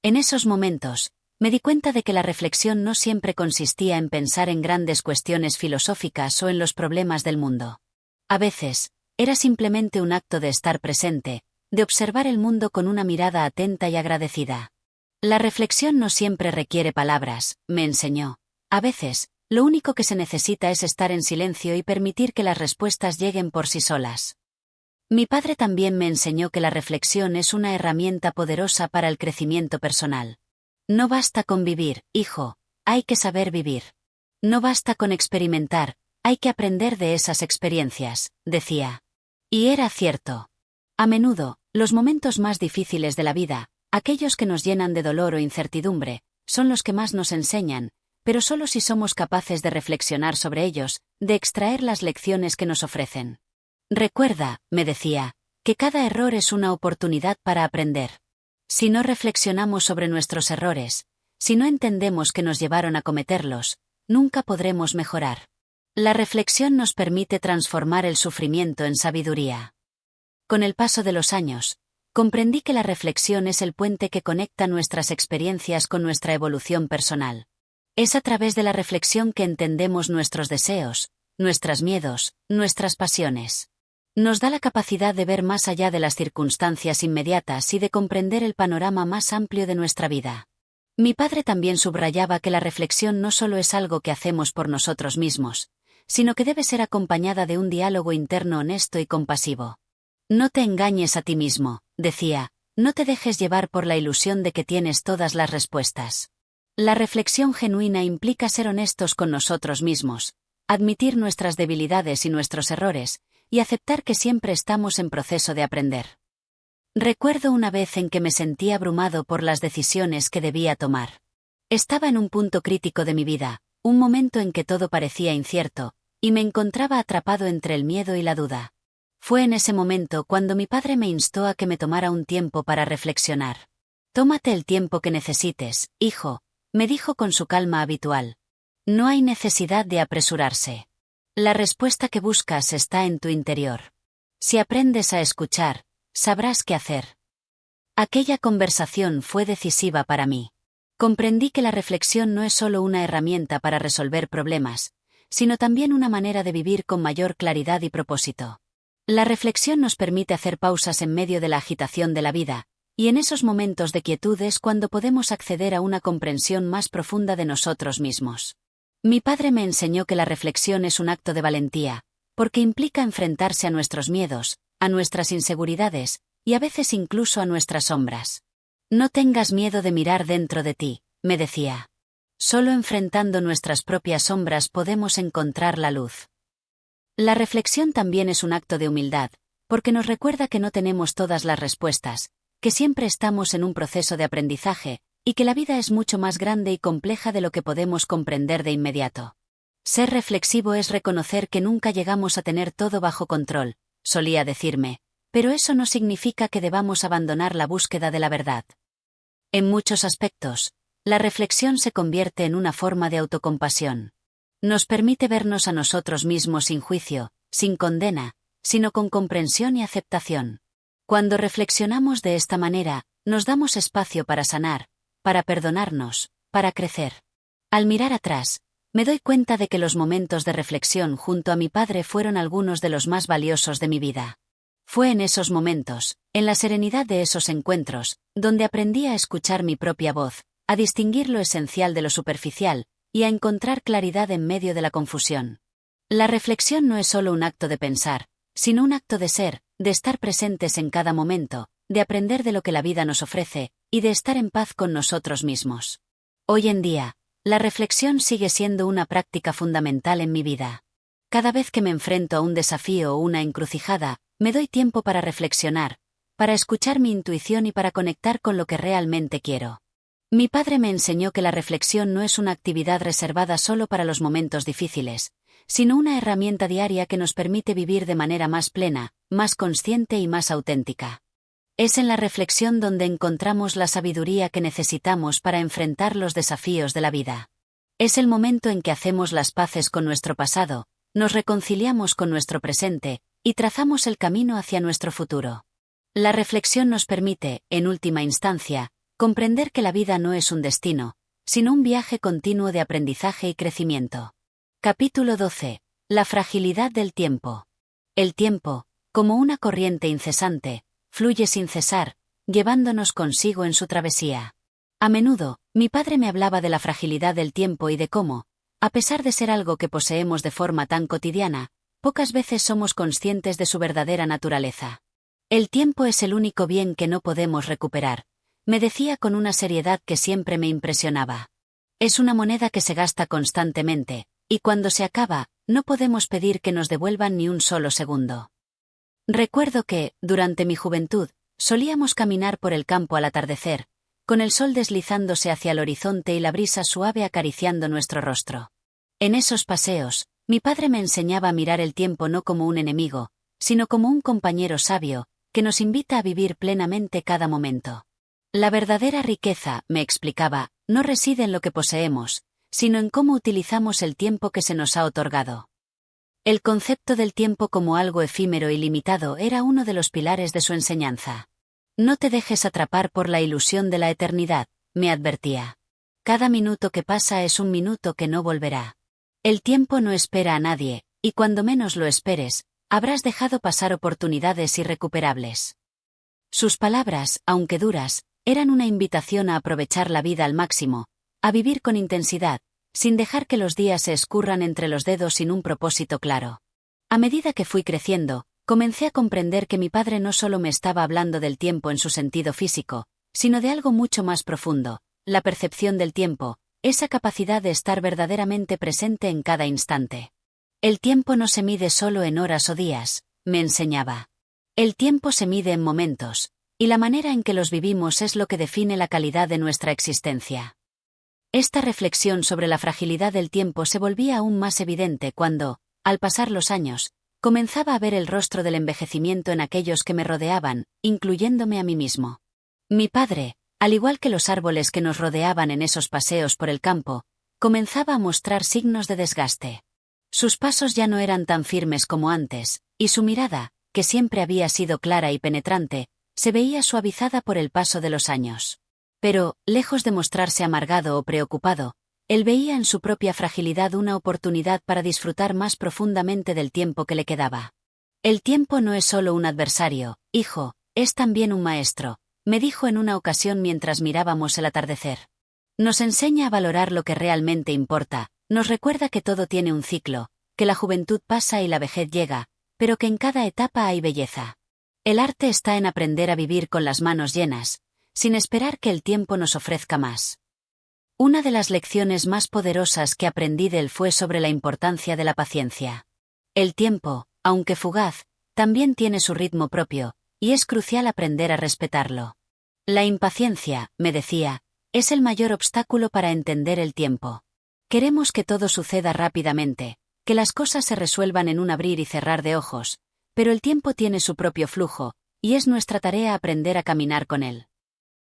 En esos momentos, me di cuenta de que la reflexión no siempre consistía en pensar en grandes cuestiones filosóficas o en los problemas del mundo. A veces, era simplemente un acto de estar presente, de observar el mundo con una mirada atenta y agradecida. La reflexión no siempre requiere palabras, me enseñó. A veces, lo único que se necesita es estar en silencio y permitir que las respuestas lleguen por sí solas. Mi padre también me enseñó que la reflexión es una herramienta poderosa para el crecimiento personal. No basta con vivir, hijo, hay que saber vivir. No basta con experimentar, hay que aprender de esas experiencias, decía. Y era cierto. A menudo, los momentos más difíciles de la vida, aquellos que nos llenan de dolor o incertidumbre, son los que más nos enseñan, pero solo si somos capaces de reflexionar sobre ellos, de extraer las lecciones que nos ofrecen. Recuerda, me decía, que cada error es una oportunidad para aprender. Si no reflexionamos sobre nuestros errores, si no entendemos que nos llevaron a cometerlos, nunca podremos mejorar. La reflexión nos permite transformar el sufrimiento en sabiduría. Con el paso de los años, comprendí que la reflexión es el puente que conecta nuestras experiencias con nuestra evolución personal. Es a través de la reflexión que entendemos nuestros deseos, nuestros miedos, nuestras pasiones. Nos da la capacidad de ver más allá de las circunstancias inmediatas y de comprender el panorama más amplio de nuestra vida. Mi padre también subrayaba que la reflexión no solo es algo que hacemos por nosotros mismos, sino que debe ser acompañada de un diálogo interno honesto y compasivo. No te engañes a ti mismo, decía, no te dejes llevar por la ilusión de que tienes todas las respuestas. La reflexión genuina implica ser honestos con nosotros mismos, admitir nuestras debilidades y nuestros errores, y aceptar que siempre estamos en proceso de aprender. Recuerdo una vez en que me sentí abrumado por las decisiones que debía tomar. Estaba en un punto crítico de mi vida, un momento en que todo parecía incierto, y me encontraba atrapado entre el miedo y la duda. Fue en ese momento cuando mi padre me instó a que me tomara un tiempo para reflexionar. Tómate el tiempo que necesites, hijo, me dijo con su calma habitual. No hay necesidad de apresurarse. La respuesta que buscas está en tu interior. Si aprendes a escuchar, sabrás qué hacer. Aquella conversación fue decisiva para mí. Comprendí que la reflexión no es solo una herramienta para resolver problemas, sino también una manera de vivir con mayor claridad y propósito. La reflexión nos permite hacer pausas en medio de la agitación de la vida, y en esos momentos de quietud es cuando podemos acceder a una comprensión más profunda de nosotros mismos. Mi padre me enseñó que la reflexión es un acto de valentía, porque implica enfrentarse a nuestros miedos, a nuestras inseguridades, y a veces incluso a nuestras sombras. No tengas miedo de mirar dentro de ti, me decía. Solo enfrentando nuestras propias sombras podemos encontrar la luz. La reflexión también es un acto de humildad, porque nos recuerda que no tenemos todas las respuestas, que siempre estamos en un proceso de aprendizaje, y que la vida es mucho más grande y compleja de lo que podemos comprender de inmediato. Ser reflexivo es reconocer que nunca llegamos a tener todo bajo control, solía decirme, pero eso no significa que debamos abandonar la búsqueda de la verdad. En muchos aspectos, la reflexión se convierte en una forma de autocompasión. Nos permite vernos a nosotros mismos sin juicio, sin condena, sino con comprensión y aceptación. Cuando reflexionamos de esta manera, nos damos espacio para sanar, para perdonarnos, para crecer. Al mirar atrás, me doy cuenta de que los momentos de reflexión junto a mi padre fueron algunos de los más valiosos de mi vida. Fue en esos momentos, en la serenidad de esos encuentros, donde aprendí a escuchar mi propia voz, a distinguir lo esencial de lo superficial, y a encontrar claridad en medio de la confusión. La reflexión no es solo un acto de pensar, sino un acto de ser, de estar presentes en cada momento, de aprender de lo que la vida nos ofrece, y de estar en paz con nosotros mismos. Hoy en día, la reflexión sigue siendo una práctica fundamental en mi vida. Cada vez que me enfrento a un desafío o una encrucijada, me doy tiempo para reflexionar, para escuchar mi intuición y para conectar con lo que realmente quiero. Mi padre me enseñó que la reflexión no es una actividad reservada solo para los momentos difíciles, sino una herramienta diaria que nos permite vivir de manera más plena, más consciente y más auténtica. Es en la reflexión donde encontramos la sabiduría que necesitamos para enfrentar los desafíos de la vida. Es el momento en que hacemos las paces con nuestro pasado, nos reconciliamos con nuestro presente, y trazamos el camino hacia nuestro futuro. La reflexión nos permite, en última instancia, comprender que la vida no es un destino, sino un viaje continuo de aprendizaje y crecimiento. Capítulo 12. La fragilidad del tiempo. El tiempo, como una corriente incesante, fluye sin cesar, llevándonos consigo en su travesía. A menudo, mi padre me hablaba de la fragilidad del tiempo y de cómo, a pesar de ser algo que poseemos de forma tan cotidiana, pocas veces somos conscientes de su verdadera naturaleza. El tiempo es el único bien que no podemos recuperar, me decía con una seriedad que siempre me impresionaba. Es una moneda que se gasta constantemente, y cuando se acaba, no podemos pedir que nos devuelvan ni un solo segundo. Recuerdo que, durante mi juventud, solíamos caminar por el campo al atardecer, con el sol deslizándose hacia el horizonte y la brisa suave acariciando nuestro rostro. En esos paseos, mi padre me enseñaba a mirar el tiempo no como un enemigo, sino como un compañero sabio, que nos invita a vivir plenamente cada momento. La verdadera riqueza, me explicaba, no reside en lo que poseemos, sino en cómo utilizamos el tiempo que se nos ha otorgado. El concepto del tiempo como algo efímero y limitado era uno de los pilares de su enseñanza. No te dejes atrapar por la ilusión de la eternidad, me advertía. Cada minuto que pasa es un minuto que no volverá. El tiempo no espera a nadie, y cuando menos lo esperes, habrás dejado pasar oportunidades irrecuperables. Sus palabras, aunque duras, eran una invitación a aprovechar la vida al máximo, a vivir con intensidad, sin dejar que los días se escurran entre los dedos sin un propósito claro. A medida que fui creciendo, comencé a comprender que mi padre no solo me estaba hablando del tiempo en su sentido físico, sino de algo mucho más profundo, la percepción del tiempo, esa capacidad de estar verdaderamente presente en cada instante. El tiempo no se mide solo en horas o días, me enseñaba. El tiempo se mide en momentos, y la manera en que los vivimos es lo que define la calidad de nuestra existencia. Esta reflexión sobre la fragilidad del tiempo se volvía aún más evidente cuando, al pasar los años, comenzaba a ver el rostro del envejecimiento en aquellos que me rodeaban, incluyéndome a mí mismo. Mi padre, al igual que los árboles que nos rodeaban en esos paseos por el campo, comenzaba a mostrar signos de desgaste. Sus pasos ya no eran tan firmes como antes, y su mirada, que siempre había sido clara y penetrante, se veía suavizada por el paso de los años. Pero, lejos de mostrarse amargado o preocupado, él veía en su propia fragilidad una oportunidad para disfrutar más profundamente del tiempo que le quedaba. El tiempo no es solo un adversario, hijo, es también un maestro, me dijo en una ocasión mientras mirábamos el atardecer. Nos enseña a valorar lo que realmente importa, nos recuerda que todo tiene un ciclo, que la juventud pasa y la vejez llega, pero que en cada etapa hay belleza. El arte está en aprender a vivir con las manos llenas, sin esperar que el tiempo nos ofrezca más. Una de las lecciones más poderosas que aprendí de él fue sobre la importancia de la paciencia. El tiempo, aunque fugaz, también tiene su ritmo propio, y es crucial aprender a respetarlo. La impaciencia, me decía, es el mayor obstáculo para entender el tiempo. Queremos que todo suceda rápidamente, que las cosas se resuelvan en un abrir y cerrar de ojos, pero el tiempo tiene su propio flujo, y es nuestra tarea aprender a caminar con él.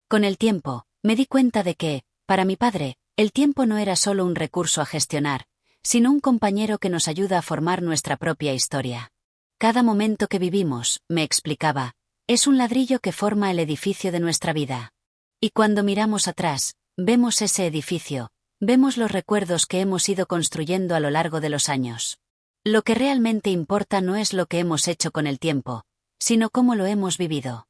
Con el tiempo, me di cuenta de que, para mi padre, el tiempo no era solo un recurso a gestionar, sino un compañero que nos ayuda a formar nuestra propia historia. Cada momento que vivimos, me explicaba, es un ladrillo que forma el edificio de nuestra vida. Y cuando miramos atrás, vemos ese edificio, vemos los recuerdos que hemos ido construyendo a lo largo de los años. Lo que realmente importa no es lo que hemos hecho con el tiempo, sino cómo lo hemos vivido.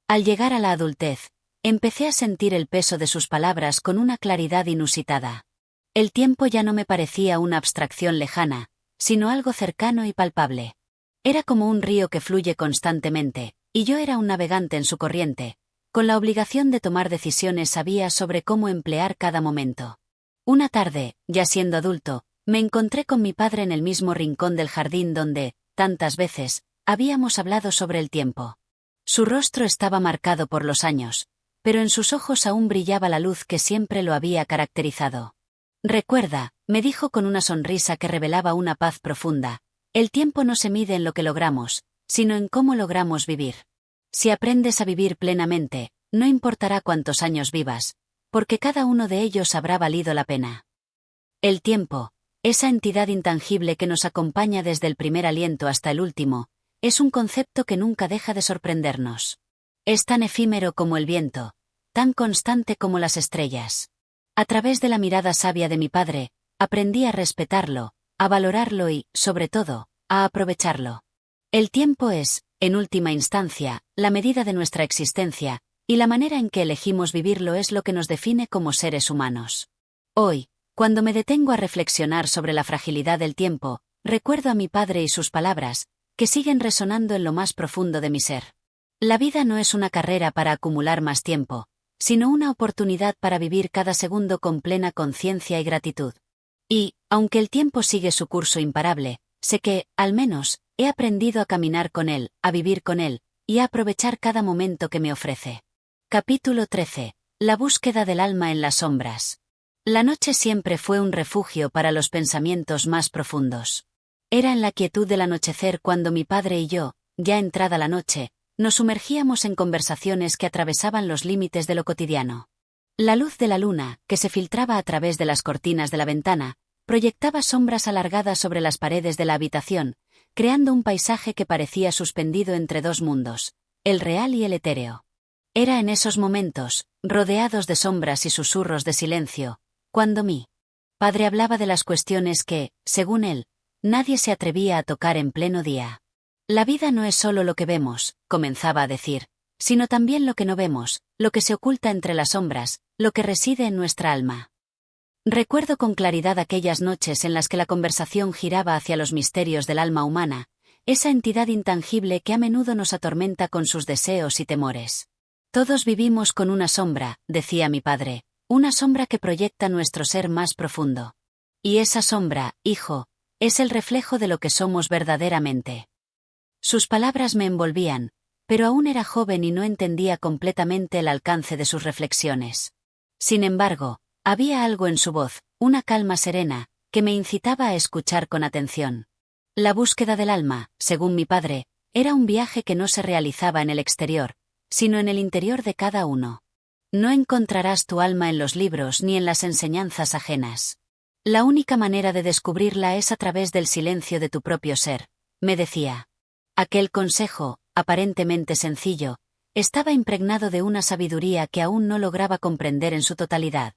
Al llegar a la adultez, empecé a sentir el peso de sus palabras con una claridad inusitada. El tiempo ya no me parecía una abstracción lejana, sino algo cercano y palpable. Era como un río que fluye constantemente, y yo era un navegante en su corriente, con la obligación de tomar decisiones sabias sobre cómo emplear cada momento. Una tarde, ya siendo adulto, me encontré con mi padre en el mismo rincón del jardín donde, tantas veces, habíamos hablado sobre el tiempo. Su rostro estaba marcado por los años, pero en sus ojos aún brillaba la luz que siempre lo había caracterizado. Recuerda, me dijo con una sonrisa que revelaba una paz profunda, el tiempo no se mide en lo que logramos, sino en cómo logramos vivir. Si aprendes a vivir plenamente, no importará cuántos años vivas, porque cada uno de ellos habrá valido la pena. El tiempo, esa entidad intangible que nos acompaña desde el primer aliento hasta el último, es un concepto que nunca deja de sorprendernos. Es tan efímero como el viento, tan constante como las estrellas. A través de la mirada sabia de mi padre, aprendí a respetarlo, a valorarlo y, sobre todo, a aprovecharlo. El tiempo es, en última instancia, la medida de nuestra existencia, y la manera en que elegimos vivirlo es lo que nos define como seres humanos. Hoy, cuando me detengo a reflexionar sobre la fragilidad del tiempo, recuerdo a mi padre y sus palabras, que siguen resonando en lo más profundo de mi ser. La vida no es una carrera para acumular más tiempo, sino una oportunidad para vivir cada segundo con plena conciencia y gratitud. Y, aunque el tiempo sigue su curso imparable, sé que, al menos, he aprendido a caminar con él, a vivir con él, y a aprovechar cada momento que me ofrece. Capítulo 13. La búsqueda del alma en las sombras. La noche siempre fue un refugio para los pensamientos más profundos. Era en la quietud del anochecer cuando mi padre y yo, ya entrada la noche, nos sumergíamos en conversaciones que atravesaban los límites de lo cotidiano. La luz de la luna, que se filtraba a través de las cortinas de la ventana, proyectaba sombras alargadas sobre las paredes de la habitación, creando un paisaje que parecía suspendido entre dos mundos, el real y el etéreo. Era en esos momentos, rodeados de sombras y susurros de silencio, cuando mi padre hablaba de las cuestiones que, según él, nadie se atrevía a tocar en pleno día. La vida no es solo lo que vemos, comenzaba a decir, sino también lo que no vemos, lo que se oculta entre las sombras, lo que reside en nuestra alma. Recuerdo con claridad aquellas noches en las que la conversación giraba hacia los misterios del alma humana, esa entidad intangible que a menudo nos atormenta con sus deseos y temores. Todos vivimos con una sombra, decía mi padre, una sombra que proyecta nuestro ser más profundo. Y esa sombra, hijo, es el reflejo de lo que somos verdaderamente. Sus palabras me envolvían, pero aún era joven y no entendía completamente el alcance de sus reflexiones. Sin embargo, había algo en su voz, una calma serena, que me incitaba a escuchar con atención. La búsqueda del alma, según mi padre, era un viaje que no se realizaba en el exterior, sino en el interior de cada uno. No encontrarás tu alma en los libros ni en las enseñanzas ajenas. La única manera de descubrirla es a través del silencio de tu propio ser, me decía. Aquel consejo, aparentemente sencillo, estaba impregnado de una sabiduría que aún no lograba comprender en su totalidad.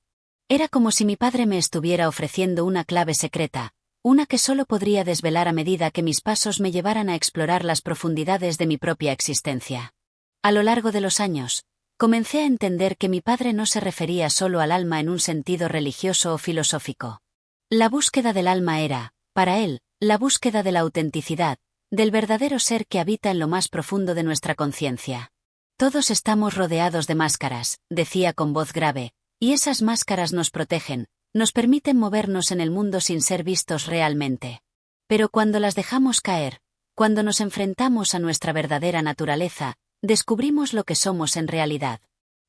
Era como si mi padre me estuviera ofreciendo una clave secreta, una que solo podría desvelar a medida que mis pasos me llevaran a explorar las profundidades de mi propia existencia. A lo largo de los años, comencé a entender que mi padre no se refería solo al alma en un sentido religioso o filosófico. La búsqueda del alma era, para él, la búsqueda de la autenticidad, del verdadero ser que habita en lo más profundo de nuestra conciencia. Todos estamos rodeados de máscaras, decía con voz grave, y esas máscaras nos protegen, nos permiten movernos en el mundo sin ser vistos realmente. Pero cuando las dejamos caer, cuando nos enfrentamos a nuestra verdadera naturaleza, descubrimos lo que somos en realidad.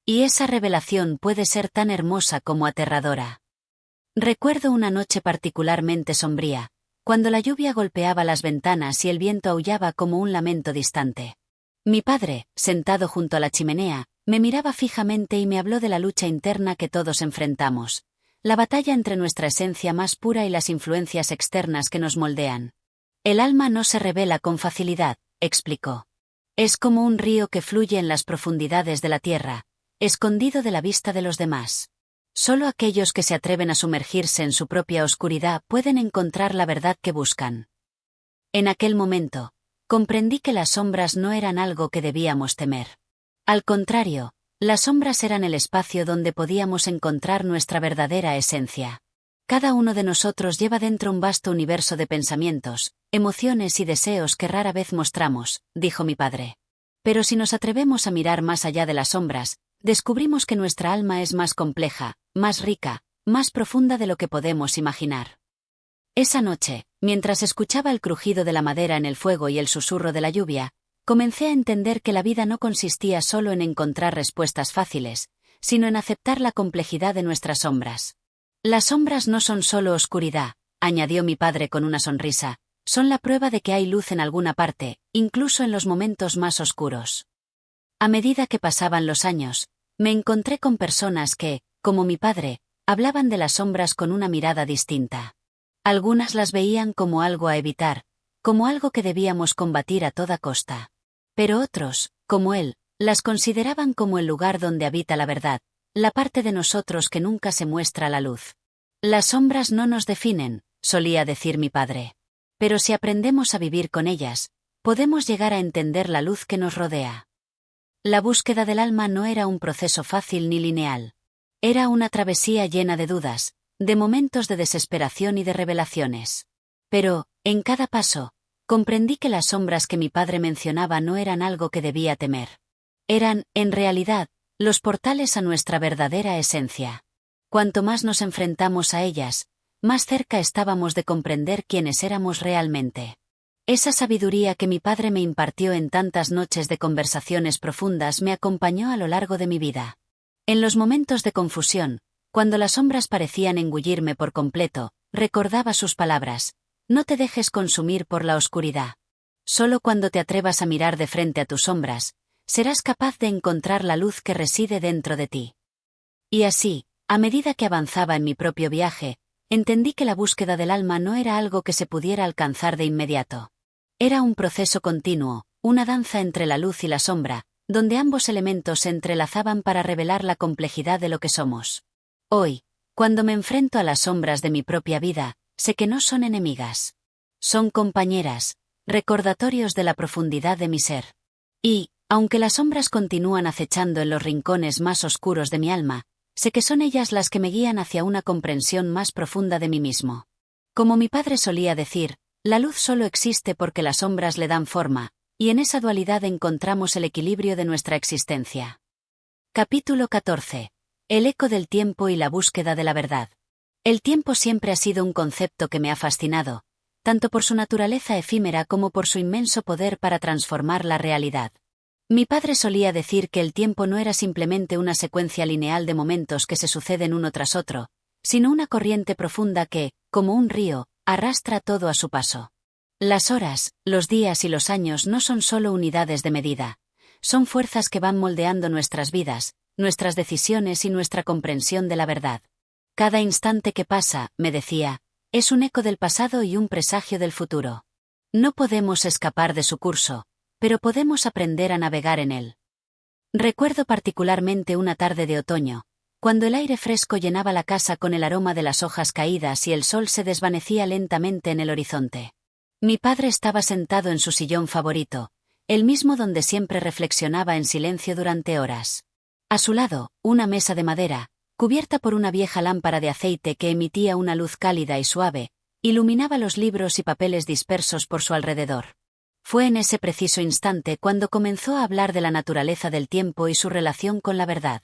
Y esa revelación puede ser tan hermosa como aterradora. Recuerdo una noche particularmente sombría, cuando la lluvia golpeaba las ventanas y el viento aullaba como un lamento distante. Mi padre, sentado junto a la chimenea, me miraba fijamente y me habló de la lucha interna que todos enfrentamos, la batalla entre nuestra esencia más pura y las influencias externas que nos moldean. El alma no se revela con facilidad, explicó. Es como un río que fluye en las profundidades de la tierra, escondido de la vista de los demás. Solo aquellos que se atreven a sumergirse en su propia oscuridad pueden encontrar la verdad que buscan. En aquel momento, comprendí que las sombras no eran algo que debíamos temer. Al contrario, las sombras eran el espacio donde podíamos encontrar nuestra verdadera esencia. Cada uno de nosotros lleva dentro un vasto universo de pensamientos, emociones y deseos que rara vez mostramos, dijo mi padre. Pero si nos atrevemos a mirar más allá de las sombras, descubrimos que nuestra alma es más compleja, más rica, más profunda de lo que podemos imaginar. Esa noche, mientras escuchaba el crujido de la madera en el fuego y el susurro de la lluvia, comencé a entender que la vida no consistía solo en encontrar respuestas fáciles, sino en aceptar la complejidad de nuestras sombras. Las sombras no son solo oscuridad, añadió mi padre con una sonrisa, son la prueba de que hay luz en alguna parte, incluso en los momentos más oscuros. A medida que pasaban los años, me encontré con personas que, como mi padre, hablaban de las sombras con una mirada distinta. Algunas las veían como algo a evitar, como algo que debíamos combatir a toda costa. Pero otros, como él, las consideraban como el lugar donde habita la verdad, la parte de nosotros que nunca se muestra a la luz. Las sombras no nos definen, solía decir mi padre. Pero si aprendemos a vivir con ellas, podemos llegar a entender la luz que nos rodea. La búsqueda del alma no era un proceso fácil ni lineal. Era una travesía llena de dudas, de momentos de desesperación y de revelaciones. Pero, en cada paso, comprendí que las sombras que mi padre mencionaba no eran algo que debía temer. Eran, en realidad, los portales a nuestra verdadera esencia. Cuanto más nos enfrentamos a ellas, más cerca estábamos de comprender quiénes éramos realmente. Esa sabiduría que mi padre me impartió en tantas noches de conversaciones profundas me acompañó a lo largo de mi vida. En los momentos de confusión, cuando las sombras parecían engullirme por completo, recordaba sus palabras: no te dejes consumir por la oscuridad. Solo cuando te atrevas a mirar de frente a tus sombras, serás capaz de encontrar la luz que reside dentro de ti. Y así, a medida que avanzaba en mi propio viaje, entendí que la búsqueda del alma no era algo que se pudiera alcanzar de inmediato. Era un proceso continuo, una danza entre la luz y la sombra, donde ambos elementos se entrelazaban para revelar la complejidad de lo que somos. Hoy, cuando me enfrento a las sombras de mi propia vida, sé que no son enemigas. Son compañeras, recordatorios de la profundidad de mi ser. Y, aunque las sombras continúan acechando en los rincones más oscuros de mi alma, sé que son ellas las que me guían hacia una comprensión más profunda de mí mismo. Como mi padre solía decir, la luz solo existe porque las sombras le dan forma, y en esa dualidad encontramos el equilibrio de nuestra existencia. Capítulo 14. El eco del tiempo y la búsqueda de la verdad. El tiempo siempre ha sido un concepto que me ha fascinado, tanto por su naturaleza efímera como por su inmenso poder para transformar la realidad. Mi padre solía decir que el tiempo no era simplemente una secuencia lineal de momentos que se suceden uno tras otro, sino una corriente profunda que, como un río, arrastra todo a su paso. Las horas, los días y los años no son solo unidades de medida, son fuerzas que van moldeando nuestras vidas, nuestras decisiones y nuestra comprensión de la verdad. Cada instante que pasa, me decía, es un eco del pasado y un presagio del futuro. No podemos escapar de su curso, pero podemos aprender a navegar en él. Recuerdo particularmente una tarde de otoño, cuando el aire fresco llenaba la casa con el aroma de las hojas caídas y el sol se desvanecía lentamente en el horizonte. Mi padre estaba sentado en su sillón favorito, el mismo donde siempre reflexionaba en silencio durante horas. A su lado, una mesa de madera, cubierta por una vieja lámpara de aceite que emitía una luz cálida y suave, iluminaba los libros y papeles dispersos por su alrededor. Fue en ese preciso instante cuando comenzó a hablar de la naturaleza del tiempo y su relación con la verdad.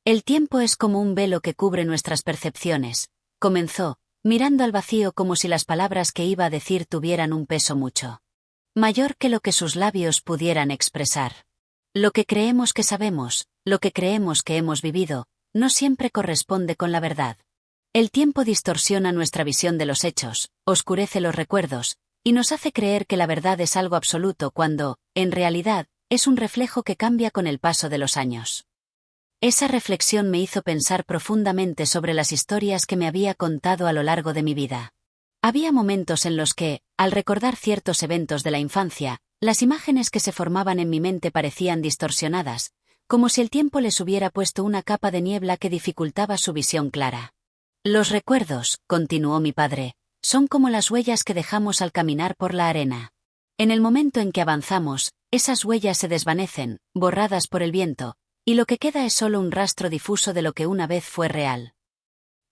El tiempo es como un velo que cubre nuestras percepciones, comenzó, mirando al vacío como si las palabras que iba a decir tuvieran un peso mucho mayor que lo que sus labios pudieran expresar. Lo que creemos que sabemos, lo que creemos que hemos vivido, no siempre corresponde con la verdad. El tiempo distorsiona nuestra visión de los hechos, oscurece los recuerdos, y nos hace creer que la verdad es algo absoluto cuando, en realidad, es un reflejo que cambia con el paso de los años. Esa reflexión me hizo pensar profundamente sobre las historias que me había contado a lo largo de mi vida. Había momentos en los que, al recordar ciertos eventos de la infancia, las imágenes que se formaban en mi mente parecían distorsionadas, como si el tiempo les hubiera puesto una capa de niebla que dificultaba su visión clara. Los recuerdos, continuó mi padre, son como las huellas que dejamos al caminar por la arena. En el momento en que avanzamos, esas huellas se desvanecen, borradas por el viento, y lo que queda es solo un rastro difuso de lo que una vez fue real.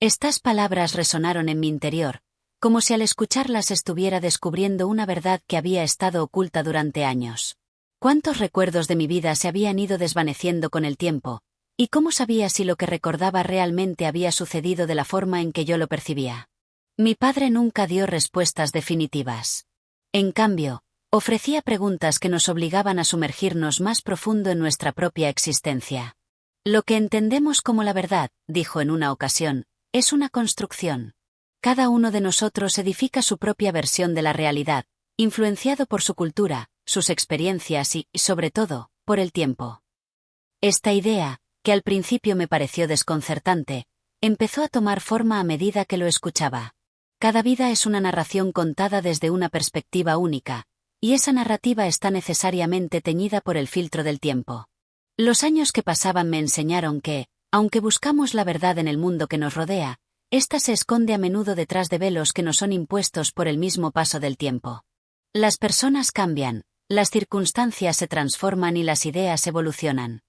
Estas palabras resonaron en mi interior, como si al escucharlas estuviera descubriendo una verdad que había estado oculta durante años. ¿Cuántos recuerdos de mi vida se habían ido desvaneciendo con el tiempo? ¿Y cómo sabía si lo que recordaba realmente había sucedido de la forma en que yo lo percibía? Mi padre nunca dio respuestas definitivas. En cambio, ofrecía preguntas que nos obligaban a sumergirnos más profundo en nuestra propia existencia. Lo que entendemos como la verdad, dijo en una ocasión, es una construcción. Cada uno de nosotros edifica su propia versión de la realidad, influenciado por su cultura, sus experiencias y, sobre todo, por el tiempo. Esta idea, que al principio me pareció desconcertante, empezó a tomar forma a medida que lo escuchaba. Cada vida es una narración contada desde una perspectiva única, y esa narrativa está necesariamente teñida por el filtro del tiempo. Los años que pasaban me enseñaron que, aunque buscamos la verdad en el mundo que nos rodea, ésta se esconde a menudo detrás de velos que nos son impuestos por el mismo paso del tiempo. Las personas cambian, las circunstancias se transforman y las ideas evolucionan.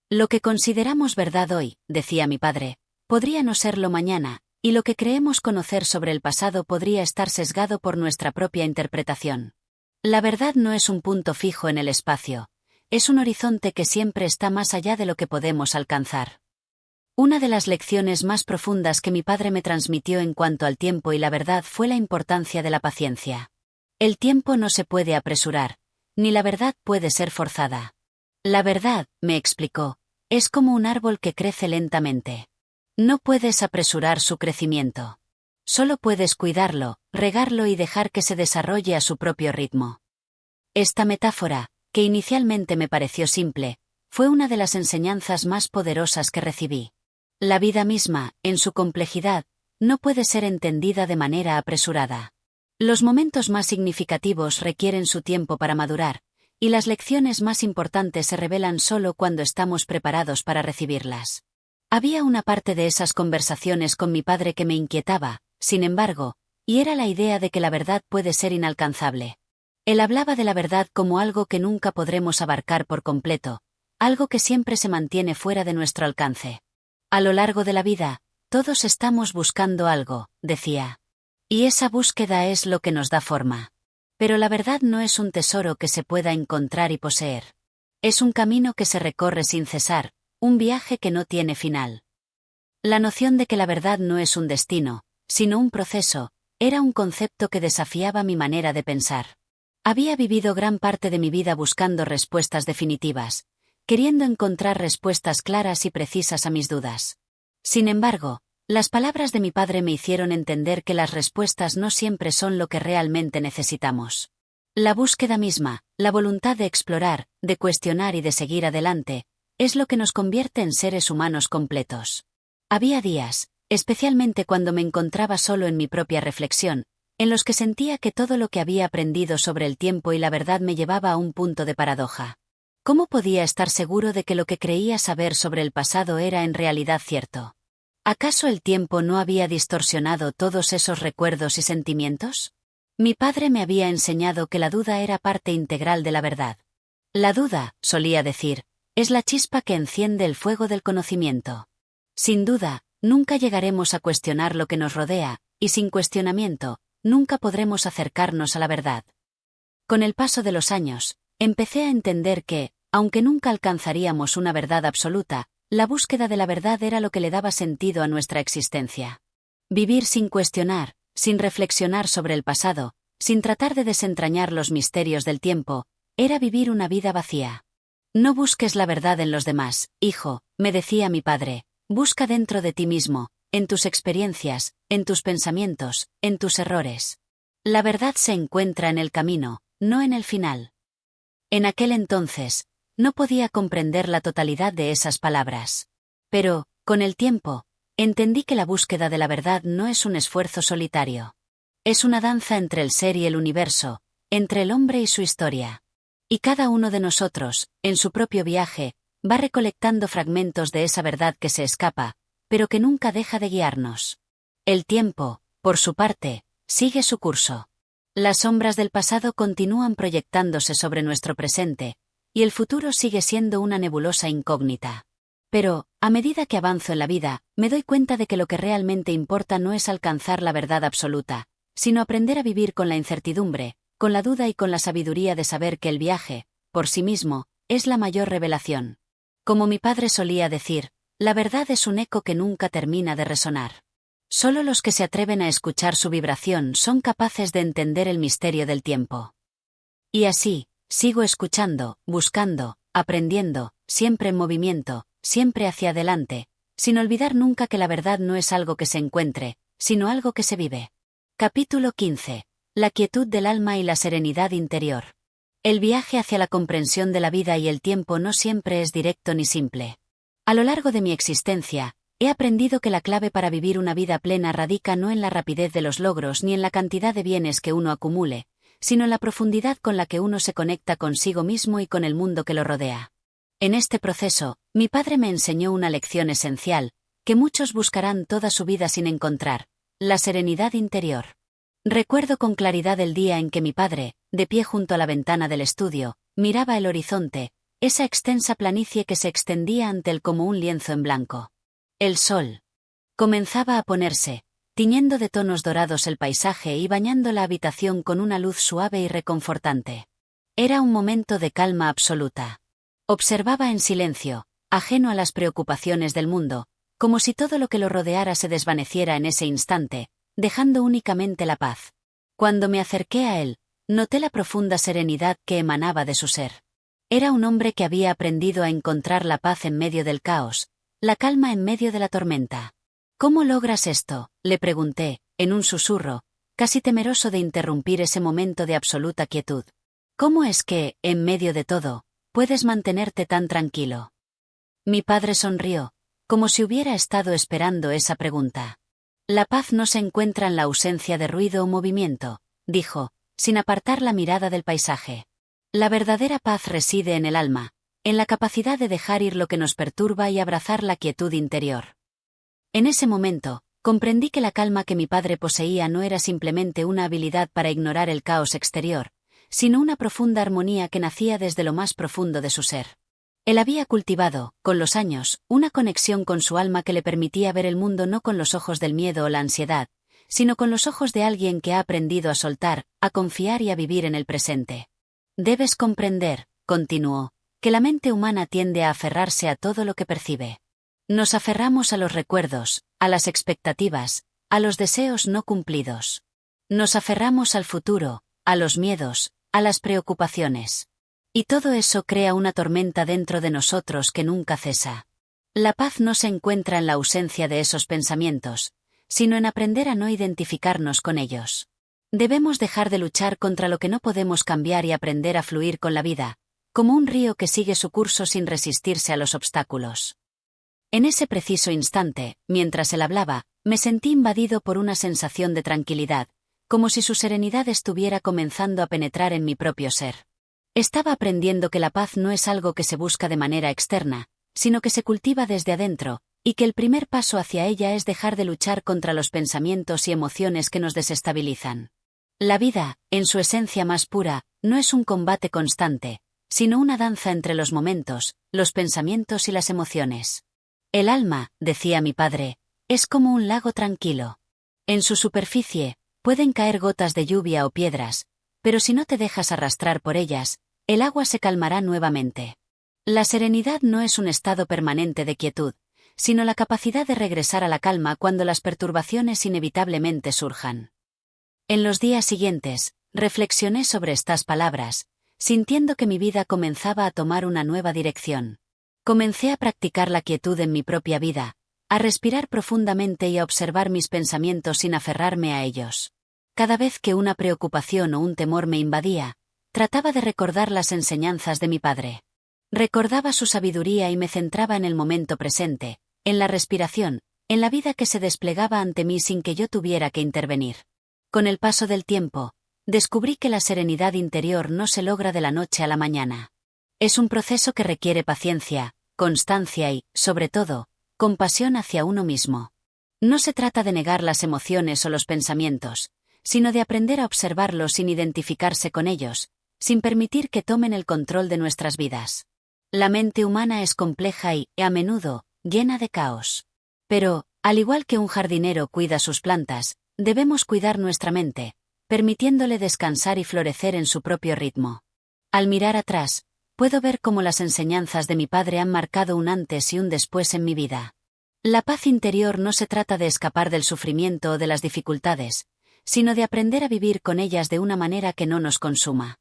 Lo que consideramos verdad hoy, decía mi padre, podría no serlo mañana, y lo que creemos conocer sobre el pasado podría estar sesgado por nuestra propia interpretación. La verdad no es un punto fijo en el espacio, es un horizonte que siempre está más allá de lo que podemos alcanzar. Una de las lecciones más profundas que mi padre me transmitió en cuanto al tiempo y la verdad fue la importancia de la paciencia. El tiempo no se puede apresurar, ni la verdad puede ser forzada. La verdad, me explicó, es como un árbol que crece lentamente. No puedes apresurar su crecimiento. Solo puedes cuidarlo, regarlo y dejar que se desarrolle a su propio ritmo. Esta metáfora, que inicialmente me pareció simple, fue una de las enseñanzas más poderosas que recibí. La vida misma, en su complejidad, no puede ser entendida de manera apresurada. Los momentos más significativos requieren su tiempo para madurar, y las lecciones más importantes se revelan solo cuando estamos preparados para recibirlas. Había una parte de esas conversaciones con mi padre que me inquietaba, sin embargo, y era la idea de que la verdad puede ser inalcanzable. Él hablaba de la verdad como algo que nunca podremos abarcar por completo, algo que siempre se mantiene fuera de nuestro alcance. A lo largo de la vida, todos estamos buscando algo, decía. Y esa búsqueda es lo que nos da forma. Pero la verdad no es un tesoro que se pueda encontrar y poseer. Es un camino que se recorre sin cesar, un viaje que no tiene final. La noción de que la verdad no es un destino, sino un proceso, era un concepto que desafiaba mi manera de pensar. Había vivido gran parte de mi vida buscando respuestas definitivas, queriendo encontrar respuestas claras y precisas a mis dudas. Sin embargo, las palabras de mi padre me hicieron entender que las respuestas no siempre son lo que realmente necesitamos. La búsqueda misma, la voluntad de explorar, de cuestionar y de seguir adelante, es lo que nos convierte en seres humanos completos. Había días, especialmente cuando me encontraba solo en mi propia reflexión, en los que sentía que todo lo que había aprendido sobre el tiempo y la verdad me llevaba a un punto de paradoja. ¿Cómo podía estar seguro de que lo que creía saber sobre el pasado era en realidad cierto? ¿Acaso el tiempo no había distorsionado todos esos recuerdos y sentimientos? Mi padre me había enseñado que la duda era parte integral de la verdad. La duda, solía decir, es la chispa que enciende el fuego del conocimiento. Sin duda, nunca llegaremos a cuestionar lo que nos rodea, y sin cuestionamiento, nunca podremos acercarnos a la verdad. Con el paso de los años, empecé a entender que, aunque nunca alcanzaríamos una verdad absoluta, la búsqueda de la verdad era lo que le daba sentido a nuestra existencia. Vivir sin cuestionar, sin reflexionar sobre el pasado, sin tratar de desentrañar los misterios del tiempo, era vivir una vida vacía. No busques la verdad en los demás, hijo, me decía mi padre, busca dentro de ti mismo, en tus experiencias, en tus pensamientos, en tus errores. La verdad se encuentra en el camino, no en el final. En aquel entonces, no podía comprender la totalidad de esas palabras. Pero, con el tiempo, entendí que la búsqueda de la verdad no es un esfuerzo solitario. Es una danza entre el ser y el universo, entre el hombre y su historia. Y cada uno de nosotros, en su propio viaje, va recolectando fragmentos de esa verdad que se escapa, pero que nunca deja de guiarnos. El tiempo, por su parte, sigue su curso. Las sombras del pasado continúan proyectándose sobre nuestro presente, y el futuro sigue siendo una nebulosa incógnita. Pero, a medida que avanzo en la vida, me doy cuenta de que lo que realmente importa no es alcanzar la verdad absoluta, sino aprender a vivir con la incertidumbre, con la duda y con la sabiduría de saber que el viaje, por sí mismo, es la mayor revelación. Como mi padre solía decir, la verdad es un eco que nunca termina de resonar. Solo los que se atreven a escuchar su vibración son capaces de entender el misterio del tiempo. Y así, sigo escuchando, buscando, aprendiendo, siempre en movimiento, siempre hacia adelante, sin olvidar nunca que la verdad no es algo que se encuentre, sino algo que se vive. Capítulo 15. La quietud del alma y la serenidad interior. El viaje hacia la comprensión de la vida y el tiempo no siempre es directo ni simple. A lo largo de mi existencia, he aprendido que la clave para vivir una vida plena radica no en la rapidez de los logros ni en la cantidad de bienes que uno acumule, sino en la profundidad con la que uno se conecta consigo mismo y con el mundo que lo rodea. En este proceso, mi padre me enseñó una lección esencial, que muchos buscarán toda su vida sin encontrar: la serenidad interior. Recuerdo con claridad el día en que mi padre, de pie junto a la ventana del estudio, miraba el horizonte, esa extensa planicie que se extendía ante él como un lienzo en blanco. El sol comenzaba a ponerse, tiñendo de tonos dorados el paisaje y bañando la habitación con una luz suave y reconfortante. Era un momento de calma absoluta. Observaba en silencio, ajeno a las preocupaciones del mundo, como si todo lo que lo rodeara se desvaneciera en ese instante, dejando únicamente la paz. Cuando me acerqué a él, noté la profunda serenidad que emanaba de su ser. Era un hombre que había aprendido a encontrar la paz en medio del caos, la calma en medio de la tormenta. ¿Cómo logras esto?, le pregunté, en un susurro, casi temeroso de interrumpir ese momento de absoluta quietud. ¿Cómo es que, en medio de todo, puedes mantenerte tan tranquilo? Mi padre sonrió, como si hubiera estado esperando esa pregunta. La paz no se encuentra en la ausencia de ruido o movimiento, dijo, sin apartar la mirada del paisaje. La verdadera paz reside en el alma, en la capacidad de dejar ir lo que nos perturba y abrazar la quietud interior. En ese momento, comprendí que la calma que mi padre poseía no era simplemente una habilidad para ignorar el caos exterior, sino una profunda armonía que nacía desde lo más profundo de su ser. Él había cultivado, con los años, una conexión con su alma que le permitía ver el mundo no con los ojos del miedo o la ansiedad, sino con los ojos de alguien que ha aprendido a soltar, a confiar y a vivir en el presente. Debes comprender, continuó, que la mente humana tiende a aferrarse a todo lo que percibe. Nos aferramos a los recuerdos, a las expectativas, a los deseos no cumplidos. Nos aferramos al futuro, a los miedos, a las preocupaciones. Y todo eso crea una tormenta dentro de nosotros que nunca cesa. La paz no se encuentra en la ausencia de esos pensamientos, sino en aprender a no identificarnos con ellos. Debemos dejar de luchar contra lo que no podemos cambiar y aprender a fluir con la vida, como un río que sigue su curso sin resistirse a los obstáculos. En ese preciso instante, mientras él hablaba, me sentí invadido por una sensación de tranquilidad, como si su serenidad estuviera comenzando a penetrar en mi propio ser. Estaba aprendiendo que la paz no es algo que se busca de manera externa, sino que se cultiva desde adentro, y que el primer paso hacia ella es dejar de luchar contra los pensamientos y emociones que nos desestabilizan. La vida, en su esencia más pura, no es un combate constante, sino una danza entre los momentos, los pensamientos y las emociones. El alma, decía mi padre, es como un lago tranquilo. En su superficie, pueden caer gotas de lluvia o piedras, pero si no te dejas arrastrar por ellas, el agua se calmará nuevamente. La serenidad no es un estado permanente de quietud, sino la capacidad de regresar a la calma cuando las perturbaciones inevitablemente surjan. En los días siguientes, reflexioné sobre estas palabras, sintiendo que mi vida comenzaba a tomar una nueva dirección. Comencé a practicar la quietud en mi propia vida, a respirar profundamente y a observar mis pensamientos sin aferrarme a ellos. Cada vez que una preocupación o un temor me invadía, trataba de recordar las enseñanzas de mi padre. Recordaba su sabiduría y me centraba en el momento presente, en la respiración, en la vida que se desplegaba ante mí sin que yo tuviera que intervenir. Con el paso del tiempo, descubrí que la serenidad interior no se logra de la noche a la mañana. Es un proceso que requiere paciencia, constancia y, sobre todo, compasión hacia uno mismo. No se trata de negar las emociones o los pensamientos, sino de aprender a observarlos sin identificarse con ellos, sin permitir que tomen el control de nuestras vidas. La mente humana es compleja y, a menudo, llena de caos. Pero, al igual que un jardinero cuida sus plantas, debemos cuidar nuestra mente, permitiéndole descansar y florecer en su propio ritmo. Al mirar atrás, puedo ver cómo las enseñanzas de mi padre han marcado un antes y un después en mi vida. La paz interior no se trata de escapar del sufrimiento o de las dificultades, sino de aprender a vivir con ellas de una manera que no nos consuma.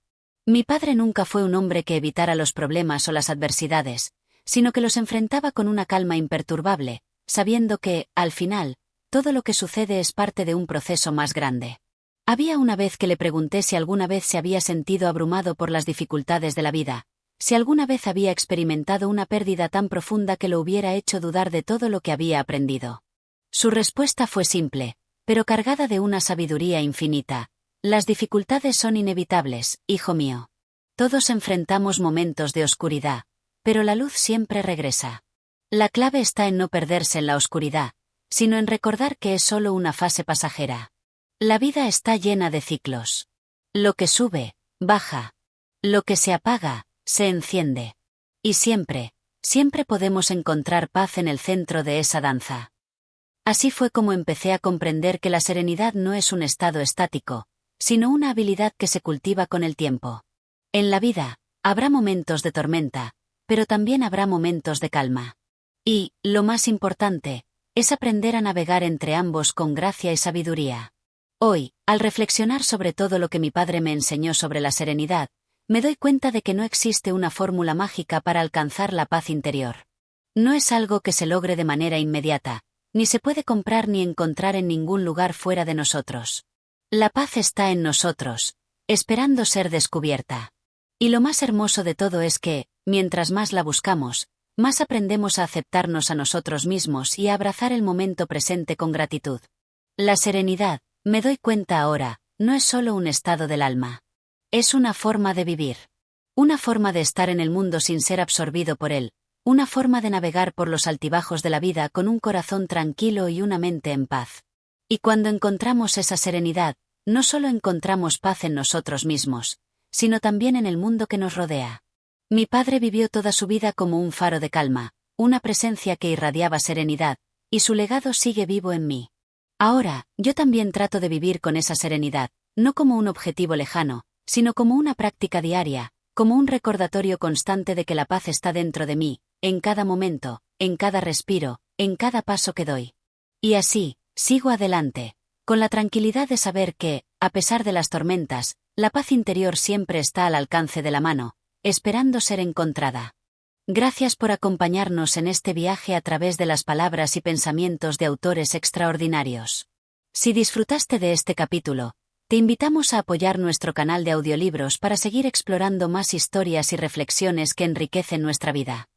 Mi padre nunca fue un hombre que evitara los problemas o las adversidades, sino que los enfrentaba con una calma imperturbable, sabiendo que, al final, todo lo que sucede es parte de un proceso más grande. Había una vez que le pregunté si alguna vez se había sentido abrumado por las dificultades de la vida, si alguna vez había experimentado una pérdida tan profunda que lo hubiera hecho dudar de todo lo que había aprendido. Su respuesta fue simple, pero cargada de una sabiduría infinita. Las dificultades son inevitables, hijo mío. Todos enfrentamos momentos de oscuridad, pero la luz siempre regresa. La clave está en no perderse en la oscuridad, sino en recordar que es solo una fase pasajera. La vida está llena de ciclos. Lo que sube, baja. Lo que se apaga, se enciende. Y siempre, siempre podemos encontrar paz en el centro de esa danza. Así fue como empecé a comprender que la serenidad no es un estado estático, sino una habilidad que se cultiva con el tiempo. En la vida, habrá momentos de tormenta, pero también habrá momentos de calma. Y, lo más importante, es aprender a navegar entre ambos con gracia y sabiduría. Hoy, al reflexionar sobre todo lo que mi padre me enseñó sobre la serenidad, me doy cuenta de que no existe una fórmula mágica para alcanzar la paz interior. No es algo que se logre de manera inmediata, ni se puede comprar ni encontrar en ningún lugar fuera de nosotros. La paz está en nosotros, esperando ser descubierta. Y lo más hermoso de todo es que, mientras más la buscamos, más aprendemos a aceptarnos a nosotros mismos y a abrazar el momento presente con gratitud. La serenidad, me doy cuenta ahora, no es solo un estado del alma. Es una forma de vivir. Una forma de estar en el mundo sin ser absorbido por él, una forma de navegar por los altibajos de la vida con un corazón tranquilo y una mente en paz. Y cuando encontramos esa serenidad, no solo encontramos paz en nosotros mismos, sino también en el mundo que nos rodea. Mi padre vivió toda su vida como un faro de calma, una presencia que irradiaba serenidad, y su legado sigue vivo en mí. Ahora, yo también trato de vivir con esa serenidad, no como un objetivo lejano, sino como una práctica diaria, como un recordatorio constante de que la paz está dentro de mí, en cada momento, en cada respiro, en cada paso que doy. Y así, sigo adelante, con la tranquilidad de saber que, a pesar de las tormentas, la paz interior siempre está al alcance de la mano, esperando ser encontrada. Gracias por acompañarnos en este viaje a través de las palabras y pensamientos de autores extraordinarios. Si disfrutaste de este capítulo, te invitamos a apoyar nuestro canal de audiolibros para seguir explorando más historias y reflexiones que enriquecen nuestra vida.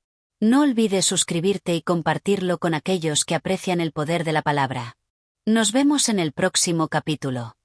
No olvides suscribirte y compartirlo con aquellos que aprecian el poder de la palabra. Nos vemos en el próximo capítulo.